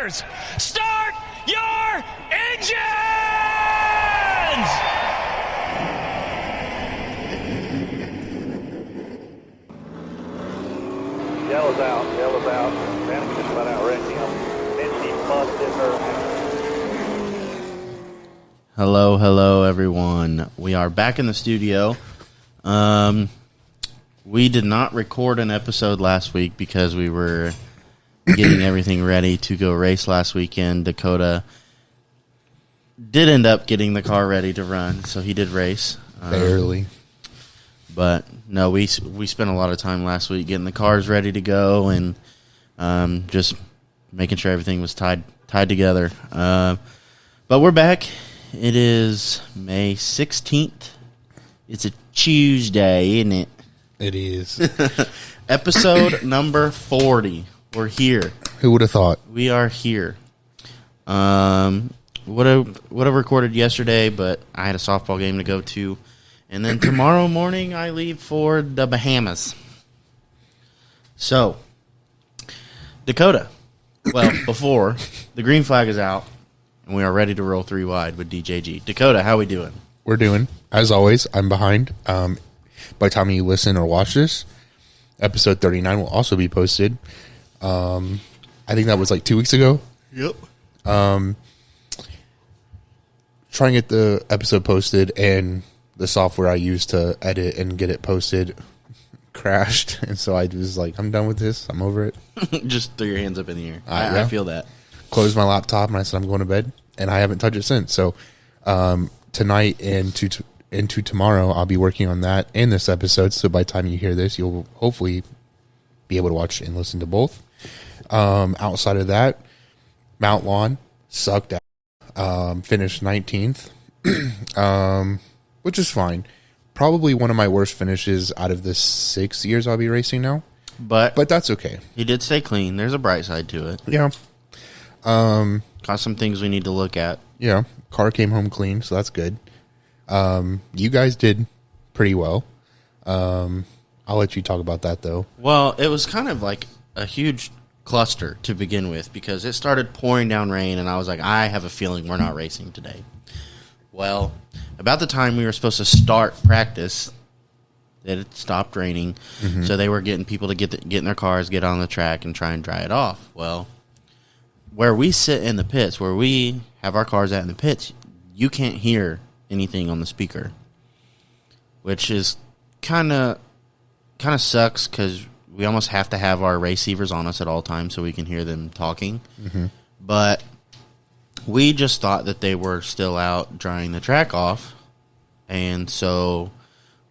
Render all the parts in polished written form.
Cars, start your engines! Yellow's out. Managed just about outran him. And she busted her. Hello, everyone. We are back in the studio. We did not record an episode last week because we were getting everything ready to go race last weekend. Dakota did end up getting the car ready to run, so he did race. Barely. But no, we spent a lot of time last week getting the cars ready to go and just making sure everything was tied together. But we're back. It is May 16th. It's a Tuesday, isn't it? It is. Episode number 40. We're here. Who would have thought? We are here. Would have recorded yesterday, but I had a softball game to go to. And then tomorrow morning, I leave for the Bahamas. So, Dakota. Well, before, the green flag is out, and we are ready to roll 3 wide with DJG. Dakota, how we doing? We're doing. As always, I'm behind. By the time you listen or watch this, episode 39 will also be posted. I think that was like 2 weeks ago. Yep. Trying to get the episode posted, and the software I used to edit and get it posted crashed. And so I was like, I'm done with this. I'm over it. Just throw your hands up in the air. Yeah. I feel that. Closed my laptop, and I said I'm going to bed, and I haven't touched it since. So tonight and into tomorrow, I'll be working on that and this episode. So by the time you hear this, you'll hopefully be able to watch and listen to both. Outside of that, Mount Lawn sucked out. Finished 19th, which is fine. Probably one of my worst finishes out of the 6 years I'll be racing now. But that's okay. He did stay clean. There's a bright side to it. Yeah. Got some things we need to look at. Yeah. Car came home clean, so that's good. You guys did pretty well. I'll let you talk about that, though. Well, it was kind of like a huge cluster to begin with because it started pouring down rain, and I was like, I have a feeling we're not racing today. Well, about the time we were supposed to start practice, it stopped raining, so they were getting people to get in their cars, get on the track, and try and dry it off. Well, where we sit in the pits, where we have our cars at in the pits, you can't hear anything on the speaker, which is kind of sucks because we almost have to have our receivers on us at all times so we can hear them talking. But we just thought that they were still out drying the track off, and so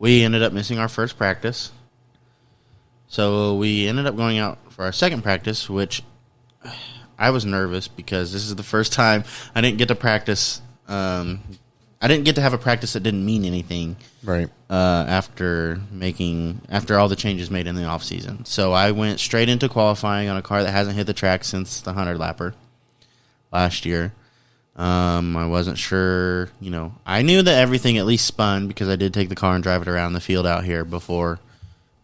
we ended up missing our first practice. So we ended up going out for our second practice, which I was nervous because this is the first time I didn't get to practice. I didn't get to have a practice that didn't mean anything. Right. After all the changes made in the off season. So I went straight into qualifying on a car that hasn't hit the track since the 100 lapper last year. I wasn't sure, I knew that everything at least spun because I did take the car and drive it around the field out here before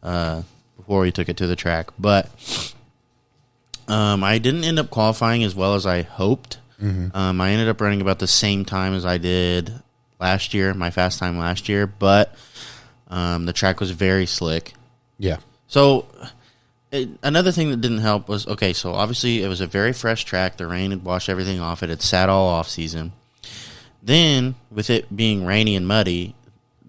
we took it to the track. But I didn't end up qualifying as well as I hoped. I ended up running about the same time as I did last year, my fast time last year, but the track was very slick. Yeah. So another thing that didn't help was, okay, so obviously it was a very fresh track. The rain had washed everything off. It had sat all off season. Then, with it being rainy and muddy,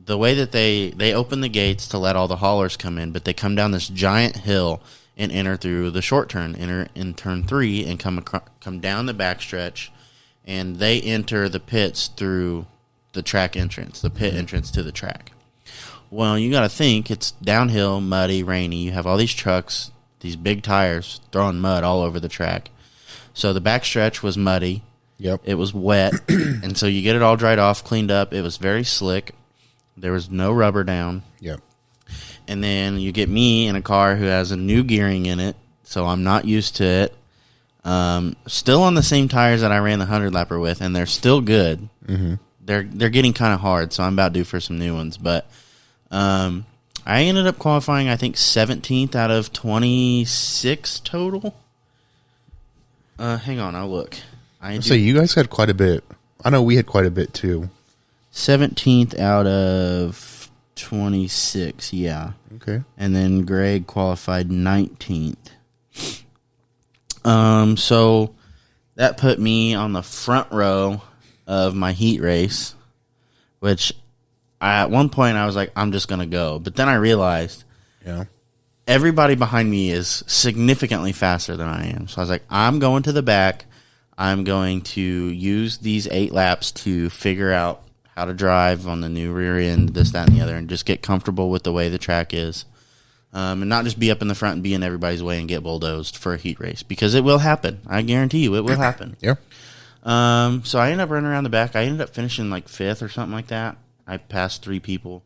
the way that they open the gates to let all the haulers come in, but they come down this giant hill and enter through the short turn, enter in turn 3, and come down the backstretch, and they enter the pits through the track entrance, the pit entrance to the track. Well, you got to think, it's downhill, muddy, rainy. You have all these trucks, these big tires throwing mud all over the track. So the backstretch was muddy. Yep. It was wet, and so you get it all dried off, cleaned up. It was very slick. There was no rubber down. Yep. And then you get me in a car who has a new gearing in it, so I'm not used to it. Still on the same tires that I ran the 100 lapper with, and they're still good. They're getting kind of hard, so I'm about due for some new ones. But I ended up qualifying, I think, 17th out of 26 total. Hang on, I'll look. So you guys had quite a bit. I know we had quite a bit too. 17th out of 26, yeah. Okay. And then Greg qualified 19th. So that put me on the front row of my heat race, which at one point I was like, I'm just going to go. But then I realized everybody behind me is significantly faster than I am. So I was like, I'm going to the back. I'm going to use these 8 laps to figure out how to drive on the new rear end, this, that, and the other, and just get comfortable with the way the track is. And not just be up in the front and be in everybody's way and get bulldozed for a heat race, because it will happen. I guarantee you it will happen. Yeah. So I ended up running around the back. I ended up finishing like 5th or something like that. I passed 3 people,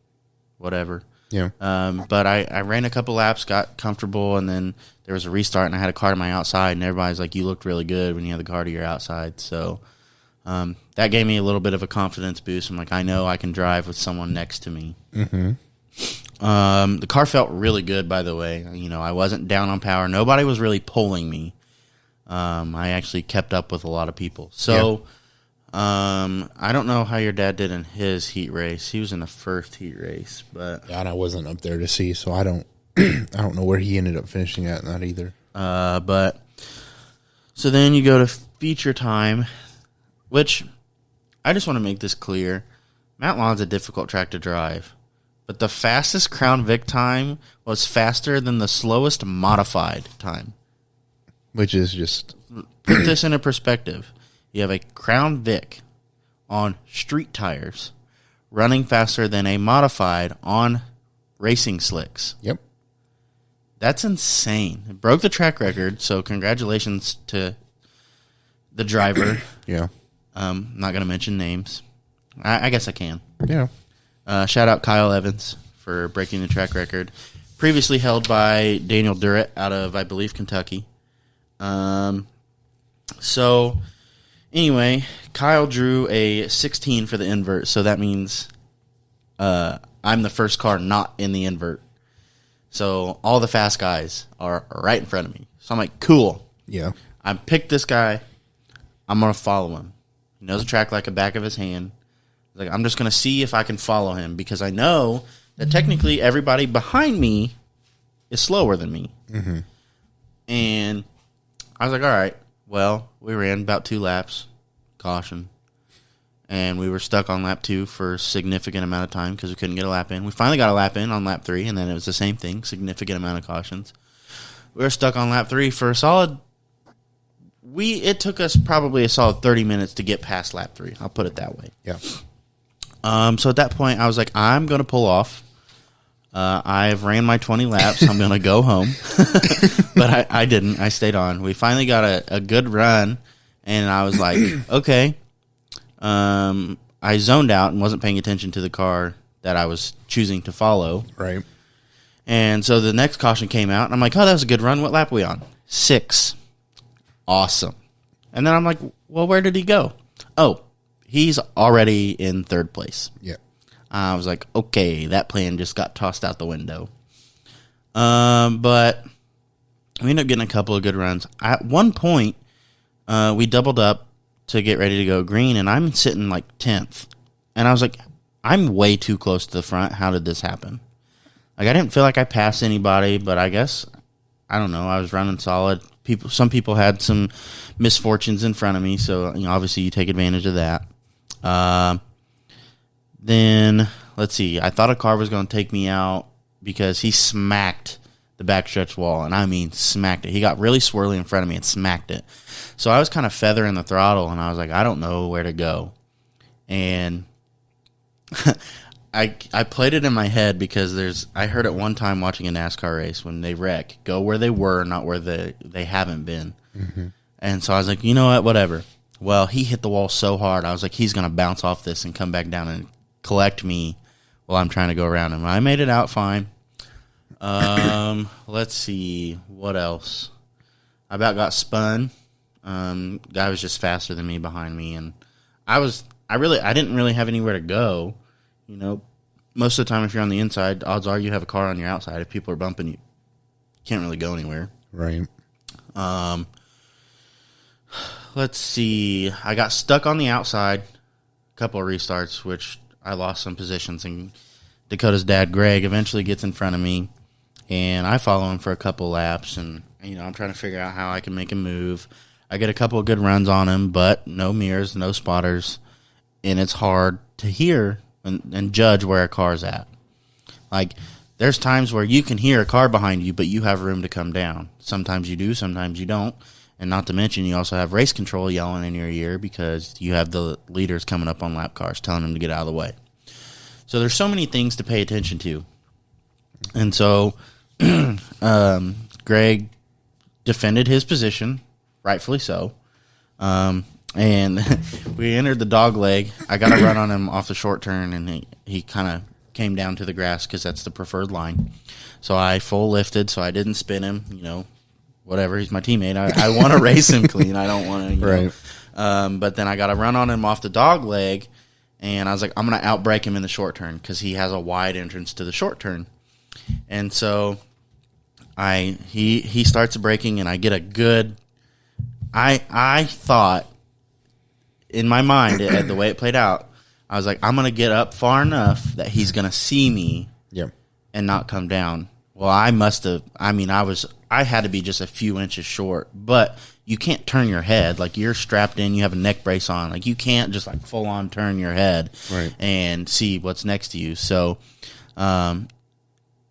whatever. Yeah. But I ran a couple laps, got comfortable, and then there was a restart, and I had a car to my outside, and everybody's like, you looked really good when you had the car to your outside. So that gave me a little bit of a confidence boost. I'm like, I know I can drive with someone next to me. Mm-hmm. The car felt really good, by the way. You know, I wasn't down on power. Nobody was really pulling me. I actually kept up with a lot of people. So I don't know how your dad did in his heat race. He was in the first heat race, but and I wasn't up there to see, so I don't I don't know where he ended up finishing at in that either. But so then you go to feature time, which I just want to make this clear. Mount Lawn's a difficult track to drive, but the fastest Crown Vic time was faster than the slowest modified time. Which is just... Put this into perspective. You have a Crown Vic on street tires running faster than a modified on racing slicks. Yep. That's insane. It broke the track record, so congratulations to the driver. Yeah. Not going to mention names. I guess I can. Yeah. Shout out Kyle Evans for breaking the track record. Previously held by Daniel Durrett out of, I believe, Kentucky. So, anyway, Kyle drew a 16 for the invert, so that means I'm the first car not in the invert. So, all the fast guys are right in front of me. So, I'm like, cool. Yeah. I picked this guy. I'm going to follow him. He knows the track like the back of his hand. Like, I'm just going to see if I can follow him, because I know that technically everybody behind me is slower than me. Mm-hmm. And I was like, all right, well, we ran about 2 laps, caution, and we were stuck on lap 2 for a significant amount of time because we couldn't get a lap in. We finally got a lap in on lap 3, and then it was the same thing, significant amount of cautions. We were stuck on lap 3 for a solid... It took us probably a solid 30 minutes to get past lap 3. I'll put it that way. Yeah. So at that point, I was like, I'm going to pull off. I've ran my 20 laps. I'm going to go home. But I didn't. I stayed on. We finally got a good run, and I was like, okay. I zoned out and wasn't paying attention to the car that I was choosing to follow. Right. And so the next caution came out, and I'm like, oh, that was a good run. What lap are we on? 6. Awesome. And then I'm like, well, where did he go? Oh, he's already in 3rd place. Yeah. I was like, okay, that plan just got tossed out the window. But we ended up getting a couple of good runs. At one point, we doubled up to get ready to go green, and I'm sitting like 10th. And I was like, I'm way too close to the front. How did this happen? Like, I didn't feel like I passed anybody, but I guess, I don't know, I was running solid. Some people had some misfortunes in front of me, so obviously you take advantage of that. Then, let's see, I thought a car was going to take me out because he smacked the backstretch wall, and I mean smacked it. He got really swirly in front of me and smacked it. So I was kind of feathering the throttle, and I was like, I don't know where to go. And I played it in my head because I heard it one time watching a NASCAR race, when they wreck, go where they were, not where they haven't been. Mm-hmm. And so I was like, you know what, whatever. Well, he hit the wall so hard, I was like, he's going to bounce off this and come back down and collect me while I'm trying to go around him. I made it out fine. Let's see, what else? I about got spun. Guy was just faster than me behind me, and I didn't really have anywhere to go. Most of the time, if you're on the inside, odds are you have a car on your outside. If people are bumping you, can't really go anywhere. Right. let's see. I got stuck on the outside. A couple of restarts, which I lost some positions. And Dakota's dad, Greg, eventually gets in front of me. And I follow him for a couple laps. And, I'm trying to figure out how I can make him move. I get a couple of good runs on him, but no mirrors, no spotters. And it's hard to hear and judge where a car's at. Like, there's times where you can hear a car behind you, but you have room to come down. Sometimes you do, sometimes you don't. And not to mention, you also have race control yelling in your ear because you have the leaders coming up on lap cars telling them to get out of the way. So there's so many things to pay attention to. And so Greg defended his position, rightfully so. And we entered the dog leg. I got a run on him off the short turn, and he kind of came down to the grass because that's the preferred line. So I full lifted, so I didn't spin him, whatever. He's my teammate. I want to race him clean. I don't want to, right. But then I got a run on him off the dog leg, and I was like, I'm going to outbrake him in the short turn because he has a wide entrance to the short turn. And so he starts braking, and I get a good. I thought in my mind the way it played out, I was like, I'm going to get up far enough that he's going to see me and not come down. Well, I must have. I had to be just a few inches short, but you can't turn your head. Like, you're strapped in, you have a neck brace on. Like, you can't just like full on turn your head and see what's next to you. So,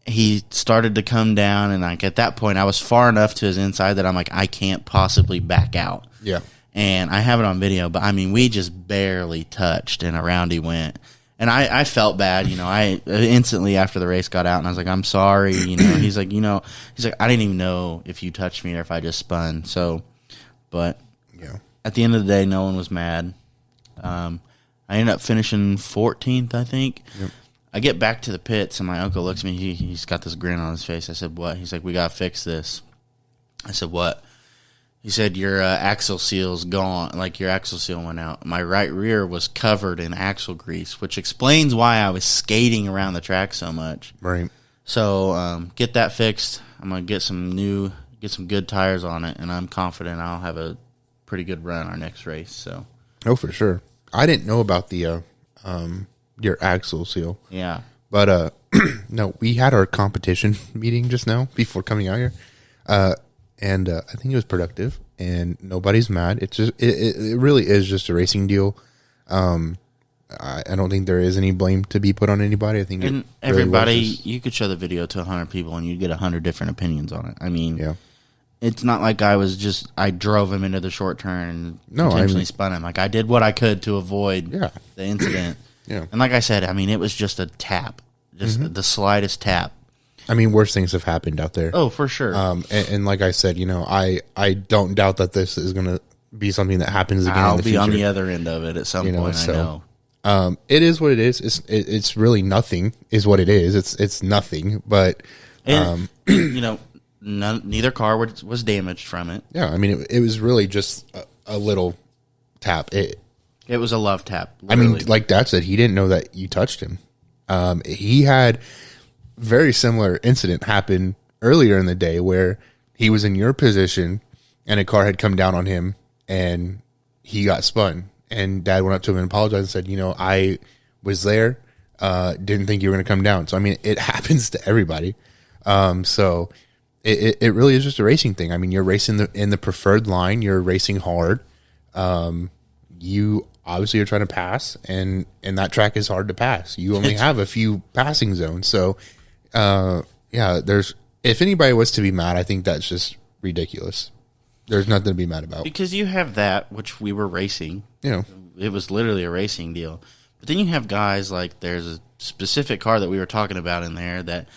he started to come down, and like at that point, I was far enough to his inside that I'm like, I can't possibly back out. Yeah. And I have it on video, but we just barely touched, and around he went. And I felt bad, I instantly after the race got out, and I was like, I'm sorry, He's like, I didn't even know if you touched me or if I just spun. So, but at the end of the day, no one was mad. I ended up finishing 14th, I think. Yep. I get back to the pits, and my uncle looks at me. He's got this grin on his face. I said, what? He's like, we got to fix this. I said, what? He said, your axle seal's gone. Like, your axle seal went out. My right rear was covered in axle grease, which explains why I was skating around the track so much. Right. So, get that fixed. I'm going to get some good tires on it, and I'm confident I'll have a pretty good run our next race. So. Oh, for sure. I didn't know about the your axle seal. Yeah. But, no, we had our competition meeting just now before coming out here. And I think it was productive, and nobody's mad. It's just it really is just a racing deal. I don't think there is any blame to be put on anybody. I think everybody, you could show the video to 100 people, and you'd get 100 different opinions on it. It's not like I drove him into the short turn and intentionally spun him. Like, I did what I could to avoid the incident. And like I said, it was just a tap, just the slightest tap. Worse things have happened out there. Oh, for sure. And like I said, I don't doubt that this is going to be something that happens again in the future. I'll be on the other end of it at some point, so, I know. It is what it is. It's really nothing is what it is. It's nothing, but... And, neither car was damaged from it. Yeah, it was really just a little tap. It was a love tap, literally. Like Dad said, he didn't know that you touched him. He had... very similar incident happened earlier in the day where he was in your position and a car had come down on him and he got spun, and Dad went up to him and apologized and said, I was there, didn't think you were going to come down. So, it happens to everybody. So it really is just a racing thing. You're racing in the preferred line, you're racing hard. You obviously are trying to pass, and that track is hard to pass. You only have a few passing zones. So, if anybody was to be mad, I think that's just ridiculous. There's nothing to be mad about. Because you have that, which we were racing. It was literally a racing deal. But then you have guys like, there's a specific car that we were talking about in there that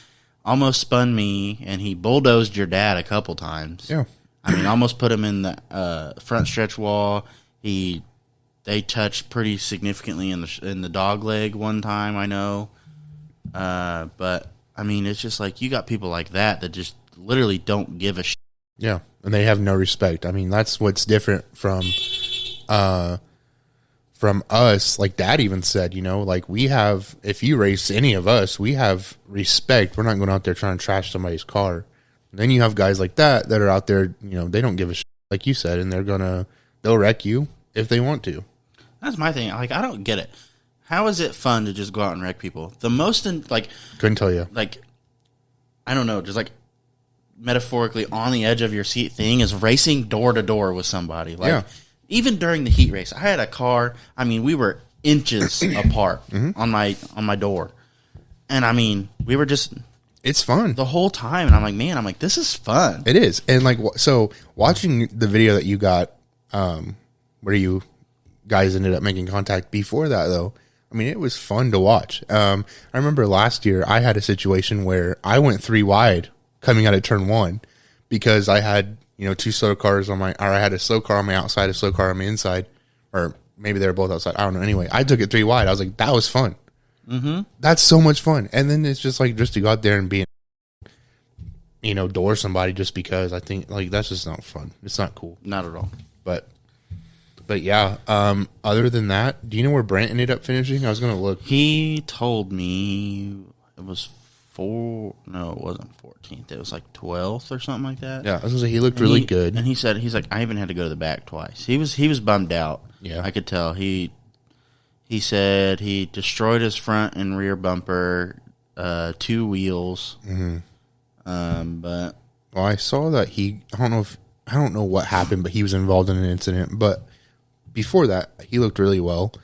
almost spun me, and he bulldozed your dad a couple times. Yeah. Almost put him in the front stretch wall. They touched pretty significantly in the dog leg one time, I know. But it's just like, you got people like that just literally don't give a shit. Yeah, and they have no respect. That's what's different from us. Like Dad even said, like, we have, if you race any of us, we have respect. We're not going out there trying to trash somebody's car. And then you have guys like that are out there, they don't give a shit, like you said, and they're they'll wreck you if they want to. That's my thing. Like, I don't get it. How is it fun to just go out and wreck people? The most, Couldn't tell you. like, I don't know, just like metaphorically on the edge of your seat thing is racing door to door with somebody. Like, Yeah. even during the heat race, I had a car. I mean, we were inches apart on my door, and I mean, we were just It's fun. the whole time. And I'm like, this is fun. It is. And like, so watching the video that you got, where you guys ended up making contact before that, though, I mean, it was fun to watch. I remember last year I had a situation where I went 3 wide coming out of turn 1 because I had, 2 slow cars or I had a slow car on my outside, a slow car on my inside, or maybe they were both outside. I don't know. Anyway, I took it 3 wide. I was like, that was fun. Mm-hmm. That's so much fun. And then it's just to go out there and be, door somebody just because I think that's just not fun. It's not cool. Not at all. But yeah, other than that, do you know where Brent ended up finishing? I was going to look. He told me it was it wasn't 14th. It was like 12th or something like that. Yeah, I was going to say he looked really good. And he's like, I even had to go to the back twice. He was bummed out. Yeah. I could tell. He said he destroyed his front and rear bumper, 2 wheels. Mm-hmm. But I saw that I don't know what happened, but he was involved in an incident. But before that, he looked really well.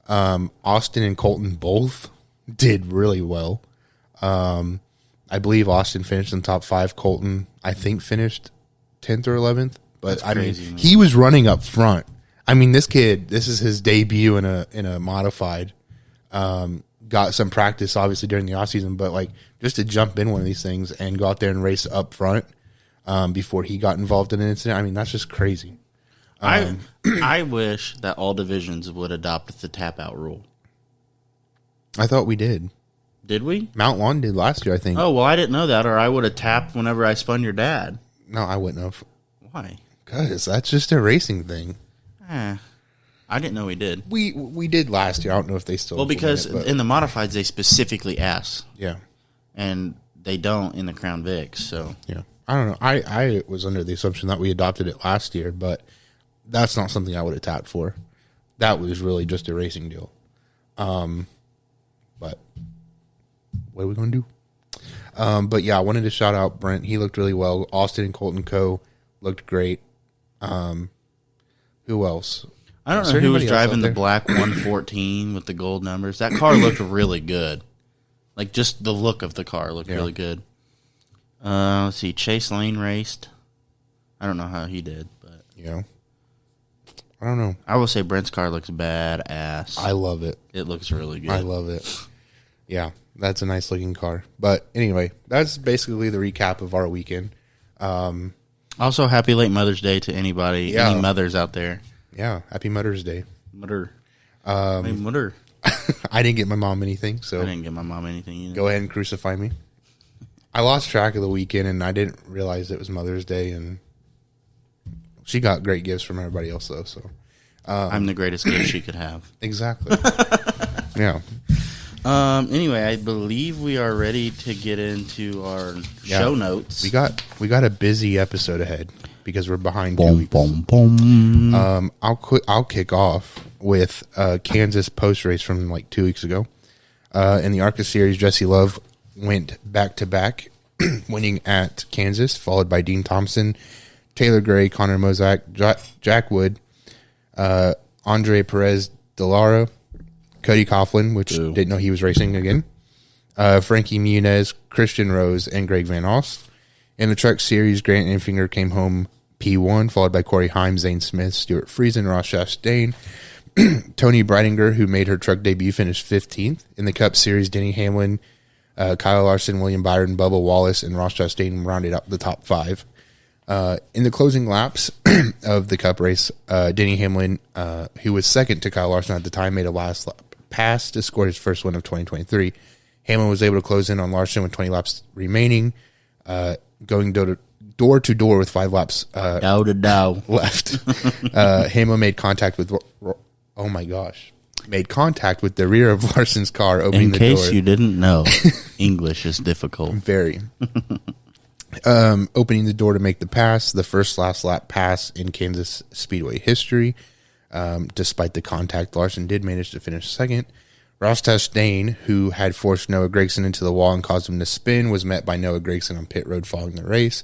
Austin and Colton both did really well. I believe Austin finished in top 5. Colton, I think, finished 10th or 11th. But That's crazy, man. He was running up front. I mean, this kid, this is his debut in a modified. Got some practice, obviously, during the offseason, but just to jump in one of these things and go out there and race up front before he got involved in an incident, I mean, that's just crazy. I wish that all divisions would adopt the tap out rule. I thought we did. Did we? Mount Lawn did last year, I think. Oh, well, I didn't know that, or I would have tapped whenever I spun your dad. No, I wouldn't have. Why? Because that's just a racing thing. I didn't know we did. We did last year. I don't know if they still. Well, because implement in the modifieds they specifically ask. Yeah. And they don't in the Crown Vics, so. Yeah. I don't know. I was under the assumption that we adopted it last year, but that's not something I would have tapped for. That was really just a racing deal. But what are we going to do? But yeah, I wanted to shout out Brent. He looked really well. Austin and Colton Co. looked great. Who else? I don't know who was driving the black 114 with the gold numbers. That car looked really good. Like, just the look of the car looked really good. Let's see. Chase Lane raced. I don't know how he did, but I don't know. I will say Brent's car looks badass. I love it. It looks really good. I love it. Yeah, that's a nice looking car. But anyway, that's basically the recap of our weekend. Also, happy late Mother's Day to anybody, any mothers out there. Yeah, happy Mother's Day. Mother. Mother. I didn't get my mom anything, so I didn't get my mom anything either. Go ahead and crucify me. I lost track of the weekend, and I didn't realize it was Mother's Day, and she got great gifts from everybody else, though. So I'm the greatest gift she could have. Exactly. Yeah. Anyway, I believe we are ready to get into our show notes. We got a busy episode ahead because we're behind 2 weeks. I'll kick off with Kansas post race from 2 weeks ago. In the ARCA series, Jesse Love went back to back, winning at Kansas, followed by Dean Thompson, Taylor Gray, Connor Mozak, Jack Wood, Andre Perez de Lara, Cody Coughlin, which didn't know he was racing again, Frankie Muniz, Christian Rose, and Greg Van Oss. In the truck series, Grant Enfinger came home P1, followed by Corey Heim, Zane Smith, Stuart Friesen, Ross Chastain. Tony Breidinger, who made her truck debut, finished 15th. In the Cup Series, Denny Hamlin, Kyle Larson, William Byron, Bubba Wallace, and Ross Chastain rounded up the top 5. In the closing laps of the Cup race, Denny Hamlin, who was second to Kyle Larson at the time, made a last lap pass to score his first win of 2023. Hamlin was able to close in on Larson with 20 laps remaining, going door to door with 5 laps left. Hamlin made contact with the rear of Larson's car, opening the door. In case you didn't know, English is difficult. Very. opening the door to make the pass, the first last lap pass in Kansas Speedway history. Despite the contact, Larson did manage to finish second. Ross Chastain, who had forced Noah Gragson into the wall and caused him to spin, was met by Noah Gragson on pit road following the race.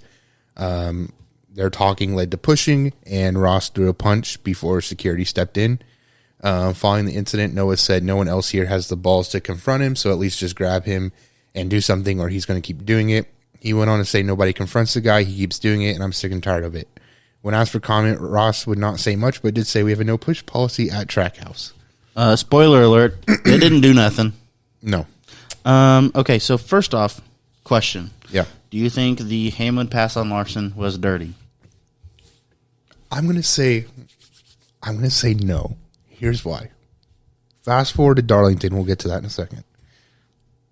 Their talking led to pushing, and Ross threw a punch before security stepped in. Following the incident, Noah said no one else here has the balls to confront him, so at least just grab him and do something or he's going to keep doing it. He went on to say nobody confronts the guy, he keeps doing it, and I'm sick and tired of it. When asked for comment, Ross would not say much, but did say we have a no-push policy at Trackhouse. Spoiler alert, they didn't do nothing. No. Okay, so first off, question. Yeah. Do you think the Hamlin pass on Larson was dirty? I'm gonna say no. Here's why. Fast forward to Darlington. We'll get to that in a second.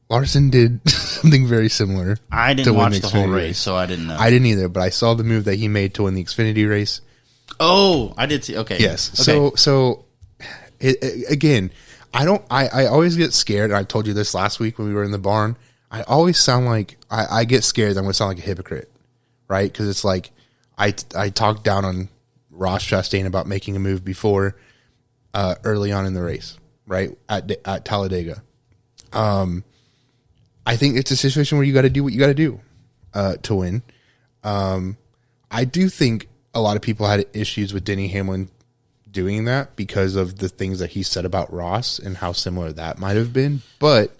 Larson did something very similar. I didn't watch the whole race, so I didn't know. I didn't either, but I saw the move that he made to win the Xfinity race. Oh, I did see. Okay. Yes. Okay. So again, I always get scared. And I told you this last week when we were in the barn. I always sound like I get scared that I'm going to sound like a hypocrite, right? Because it's like I talked down on Ross Chastain about making a move before early on in the race, right at Talladega. I think it's a situation where you got to do what you got to do to win. I do think a lot of people had issues with Denny Hamlin doing that because of the things that he said about Ross and how similar that might have been. But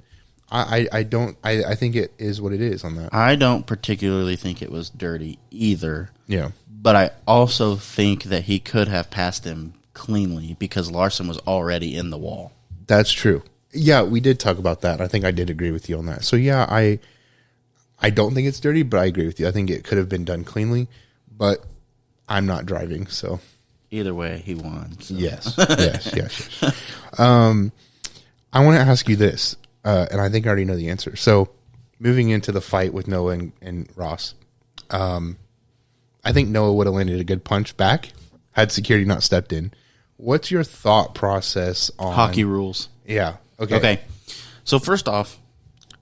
I think it is what it is on that. I don't particularly think it was dirty either. Yeah. But I also think that he could have passed him cleanly because Larson was already in the wall. That's true. Yeah, we did talk about that. I think I did agree with you on that. So yeah, I don't think it's dirty, but I agree with you. I think it could have been done cleanly, but I'm not driving, so either way, he won. So. Yes. I want to ask you this, and I think I already know the answer. So, moving into the fight with Noah and Ross, I think Noah would have landed a good punch back had security not stepped in. What's your thought process on hockey rules? Yeah. Okay. Okay. So first off,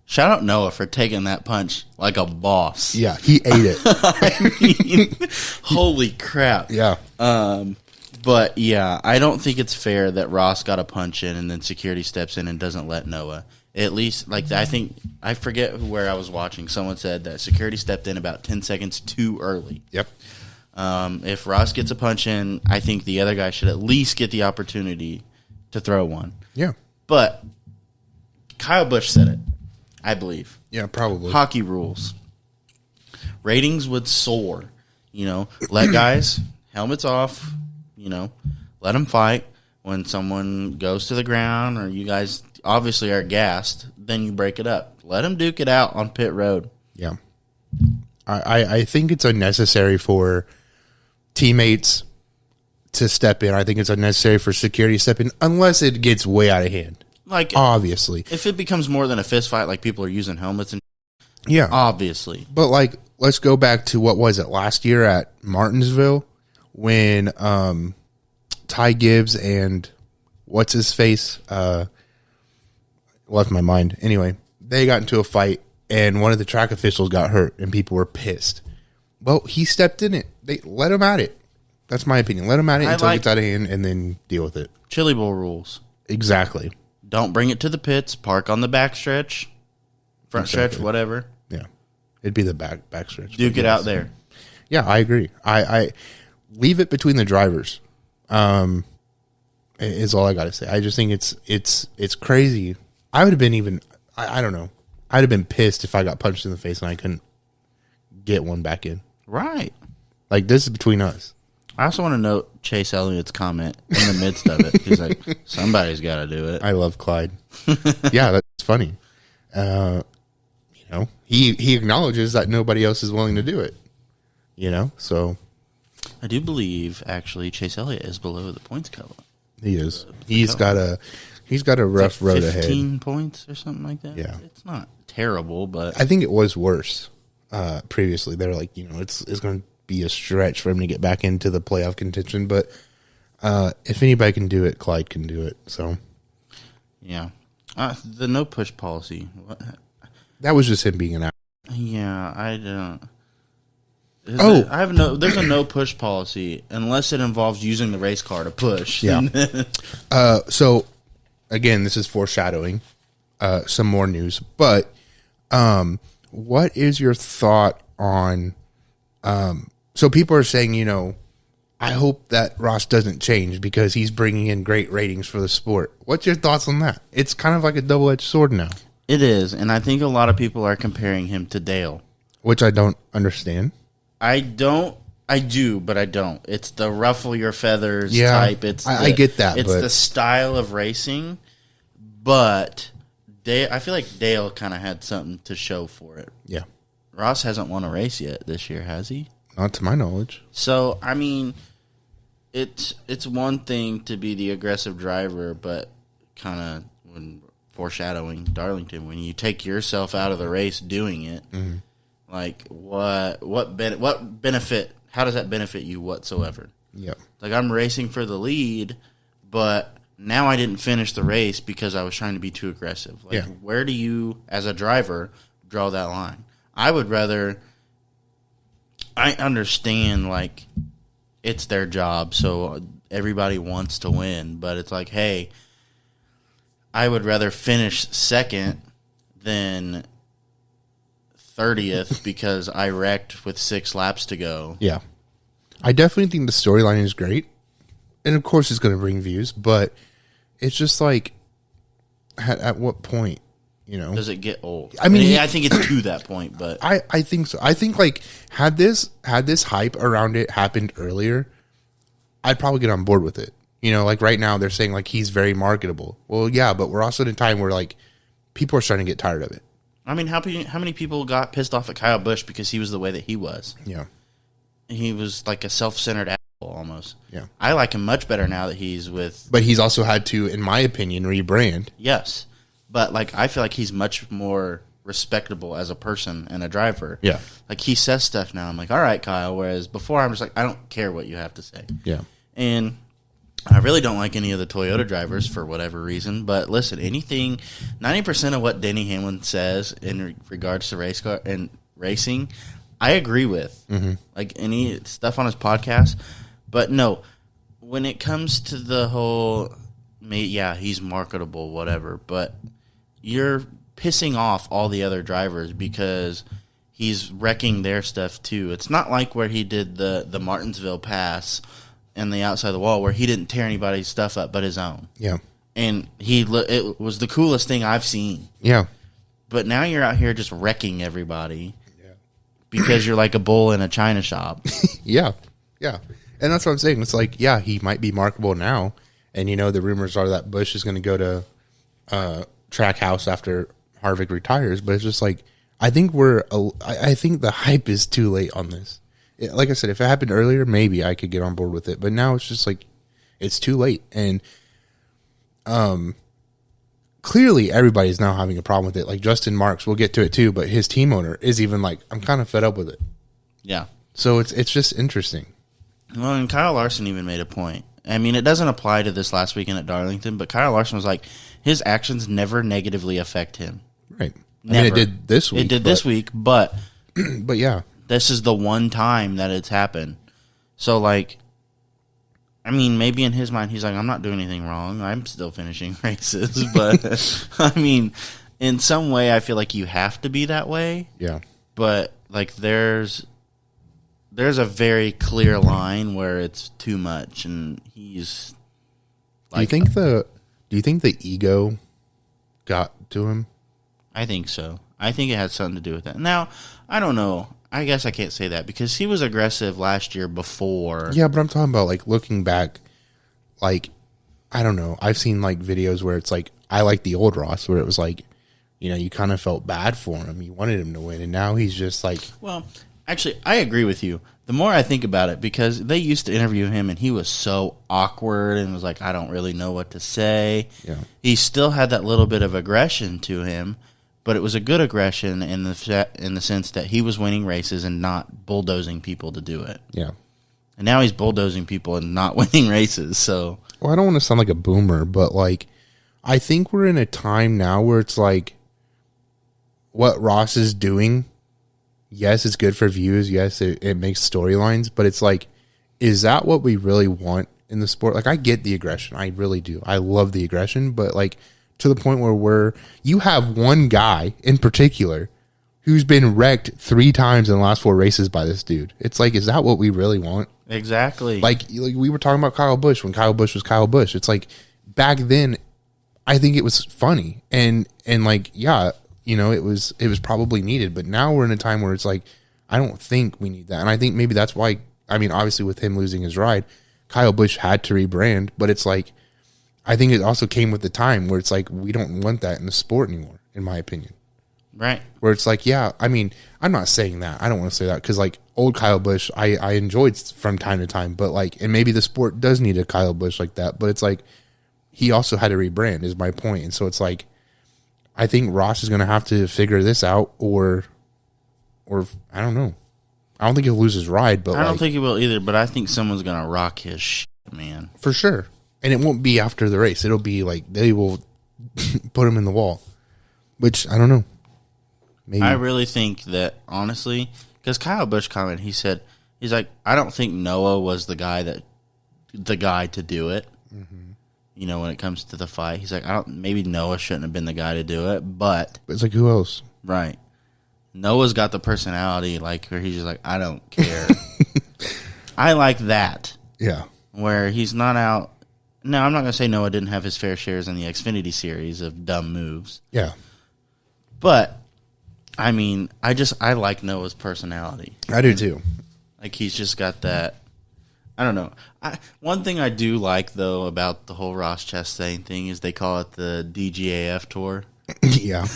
shout out Noah for taking that punch like a boss. Yeah, he ate it. I mean, holy crap. Yeah. But yeah, I don't think it's fair that Ross got a punch in and then security steps in and doesn't let Noah. At least, like, I forget where I was watching. Someone said that security stepped in about 10 seconds too early. Yep. If Ross gets a punch in, I think the other guy should at least get the opportunity to throw one. Yeah. But Kyle Busch said it, I believe. Yeah, probably. Hockey rules. Ratings would soar. Let guys, helmets off, let them fight. When someone goes to the ground or you guys obviously are gassed, then you break it up. Let them duke it out on pit road. Yeah. I think it's unnecessary for teammates to step in. I think it's unnecessary for security to step in unless it gets way out of hand. Like, obviously. If it becomes more than a fist fight, like people are using helmets and yeah, obviously. But like, let's go back to what was it last year at Martinsville when Ty Gibbs and what's his face left my mind. Anyway, they got into a fight and one of the track officials got hurt and people were pissed. Well, he stepped in it. They let him at it. That's my opinion. Let him at it until it gets out of hand and then deal with it. Chili Bowl rules. Exactly. Don't bring it to the pits. Park on the back stretch, front stretch, whatever. Yeah, it'd be the back stretch. Duke it out there. Yeah, I agree. I leave it between the drivers. Is all I got to say. I just think it's crazy. I would have been I don't know. I'd have been pissed if I got punched in the face and I couldn't get one back in. Right. Like, this is between us. I also want to note Chase Elliott's comment in the midst of it. He's like, somebody's got to do it. I love Clyde. Yeah, that's funny. He acknowledges that nobody else is willing to do it. So. I do believe, actually, Chase Elliott is below the points cutoff. He is. He's got a rough road 15 ahead. 15 points or something like that. Yeah. It's not terrible, but I think it was worse previously. They're like, it's going to be a stretch for him to get back into the playoff contention. But if anybody can do it, Clyde can do it. So, yeah. The no push policy. What? That was just him being an out. Yeah, I don't. I have no. There's a no push policy unless it involves using the race car to push. Yeah. So again, this is foreshadowing some more news. But what is your thought on? So people are saying, I hope that Ross doesn't change because he's bringing in great ratings for the sport. What's your thoughts on that? It's kind of like a double-edged sword now. It is, and I think a lot of people are comparing him to Dale, which I don't understand. I do, but I don't. It's the ruffle your feathers type. I get that. It's the style of racing, but I feel like Dale kind of had something to show for it. Yeah. Ross hasn't won a race yet this year, has he? Not to my knowledge. So, I mean, it's one thing to be the aggressive driver, but kind of when foreshadowing Darlington, when you take yourself out of the race doing it, like what benefit? How does that benefit you whatsoever? Yeah. Like I'm racing for the lead, but now I didn't finish the race because I was trying to be too aggressive. Like, where do you, as a driver, draw that line? I would rather. I understand, like, it's their job, so everybody wants to win. But it's like, hey, I would rather finish second than 30th because I wrecked with 6 laps to go. Yeah. I definitely think the storyline is great. And, of course, it's going to bring views. But it's just like, at what point? Does it get old? I mean, I think it's to that point, but I think so. I think like had this hype around it happened earlier, I'd probably get on board with it. Like right now they're saying like he's very marketable. Well, yeah, but we're also in a time where like people are starting to get tired of it. I mean, how many people got pissed off at Kyle Busch because he was the way that he was? Yeah, he was like a self-centered asshole almost. Yeah, I like him much better now that he's with. But he's also had to, in my opinion, rebrand. Yes. But, like, I feel like he's much more respectable as a person and a driver. Yeah. Like, he says stuff now. I'm like, all right, Kyle. Whereas before, I'm just like, I don't care what you have to say. Yeah. And I really don't like any of the Toyota drivers for whatever reason. But, listen, 90% of what Denny Hamlin says in regards to race car and racing, I agree with. Mm-hmm. Like, any stuff on his podcast. But, no, when it comes to the whole, yeah, he's marketable, whatever, but you're pissing off all the other drivers because he's wrecking their stuff too. It's not like where he did the Martinsville pass and the outside the wall where he didn't tear anybody's stuff up but his own. Yeah. And it was the coolest thing I've seen. Yeah. But now you're out here just wrecking everybody because you're like a bull in a china shop. Yeah. Yeah. And that's what I'm saying. It's like, yeah, he might be marketable now. And, the rumors are that Busch is going to go to Trackhouse after Harvick retires. But it's just like, I think the hype is too late on this. Like I said, if it happened earlier, maybe I could get on board with it. But now it's just like, it's too late. And clearly everybody's now having a problem with it. Like Justin Marks, we'll get to it too, but his team owner is even like, I'm kind of fed up with it. Yeah. So it's just interesting. Well, and Kyle Larson even made a point. I mean, it doesn't apply to this last weekend at Darlington, but Kyle Larson was like, his actions never negatively affect him. Right. Never. I mean, it did this week. It did this week, but but yeah, this is the one time that it's happened. So, like, I mean, maybe in his mind, he's like, I'm not doing anything wrong. I'm still finishing races. But, I mean, in some way, I feel like you have to be that way. Yeah. But, like, there's a very clear line where it's too much, and he's. Like, do you think the ego got to him? I think so. I think it had something to do with that. Now, I don't know. I guess I can't say that because he was aggressive last year before. Yeah, but I'm talking about like looking back. Like, I don't know. I've seen like videos where it's like I like the old Ross, where it was like, you kind of felt bad for him. You wanted him to win, and now he's just like. Well, actually, I agree with you. The more I think about it, because they used to interview him, and he was so awkward and was like, I don't really know what to say. Yeah. He still had that little bit of aggression to him, but it was a good aggression in the sense that he was winning races and not bulldozing people to do it. Yeah. And now he's bulldozing people and not winning races. So, well, I don't want to sound like a boomer, but like, I think we're in a time now where it's like, what Ross is doing yes, it's good for views. Yes, it makes storylines, but it's like, is that what we really want in the sport? Like, I get the aggression. I really do. I love the aggression, but like to the point where you have one guy in particular who's been wrecked 3 times in the last 4 races by this dude. It's like, is that what we really want? Exactly. Like we were talking about Kyle Busch when Kyle Busch was Kyle Busch. It's like back then, I think it was funny and like, yeah, you know, it was probably needed, but now we're in a time where it's like, I don't think we need that. And I think maybe that's why, I mean, obviously with him losing his ride, Kyle Busch had to rebrand, but it's like, I think it also came with the time where it's like, we don't want that in the sport anymore, in my opinion. Right. Where it's like, yeah, I mean, I'm not saying that. I don't want to say that because like old Kyle Busch, I enjoyed from time to time, but like, and maybe the sport does need a Kyle Busch like that, but it's like, he also had to rebrand is my point. And so it's like, I think Ross is going to have to figure this out or I don't know. I don't think he'll lose his ride, but I don't think he will either, but I think someone's going to rock his shit, man. For sure. And it won't be after the race. It'll be like they will put him in the wall, which I don't know. Maybe. I really think that, honestly, because Kyle Busch commented, he said, he's like, I don't think Noah was the guy to do it. Mm-hmm. You know, when it comes to the fight, he's like, maybe Noah shouldn't have been the guy to do it, but it's like, who else? Right. Noah's got the personality, like, where he's just like, I don't care. I like that. Yeah. Where he's not out. Now, I'm not going to say Noah didn't have his fair shares in the Xfinity series of dumb moves. Yeah. But, I mean, I like Noah's personality. I do too. Like, he's just got that. I don't know. One thing I do like, though, about the whole Ross Chastain thing is they call it the DGAF tour. Yeah.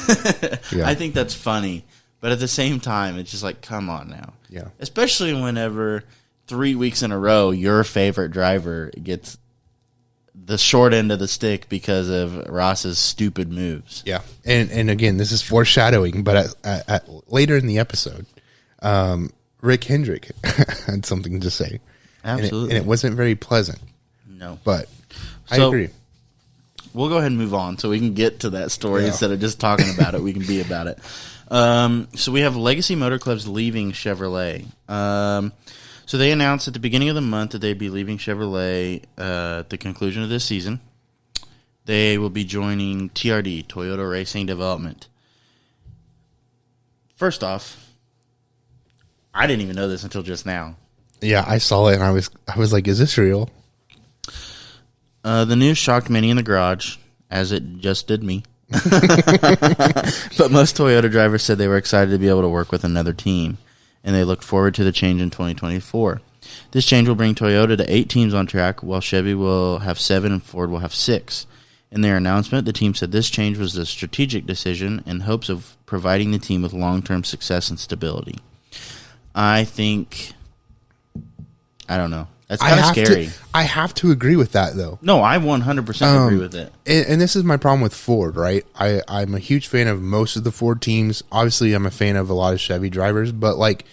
Yeah. I think that's funny. But at the same time, it's just like, come on now. Yeah. Especially whenever 3 weeks in a row, your favorite driver gets the short end of the stick because of Ross's stupid moves. Yeah. And again, this is foreshadowing, but at later in the episode, Rick Hendrick had something to say. Absolutely. And it wasn't very pleasant. No. But I agree. We'll go ahead and move on so we can get to that story instead of just talking about it. We can be about it. So we have Legacy Motor Clubs leaving Chevrolet. So they announced at the beginning of the month that they'd be leaving Chevrolet at the conclusion of this season. They will be joining TRD, Toyota Racing Development. First off, I didn't even know this until just now. Yeah, I saw it and I was like, is this real? The news shocked many in the garage, as it just did me. But most Toyota drivers said they were excited to be able to work with another team, and they looked forward to the change in 2024. This change will bring Toyota to 8 teams on track, while Chevy will have 7 and Ford will have 6. In their announcement, the team said this change was a strategic decision in hopes of providing the team with long-term success and stability. I don't know. That's kind of scary. I have to agree with that, though. No, I 100% agree with it. And this is my problem with Ford, right? I'm a huge fan of most of the Ford teams. Obviously, I'm a fan of a lot of Chevy drivers. But, like,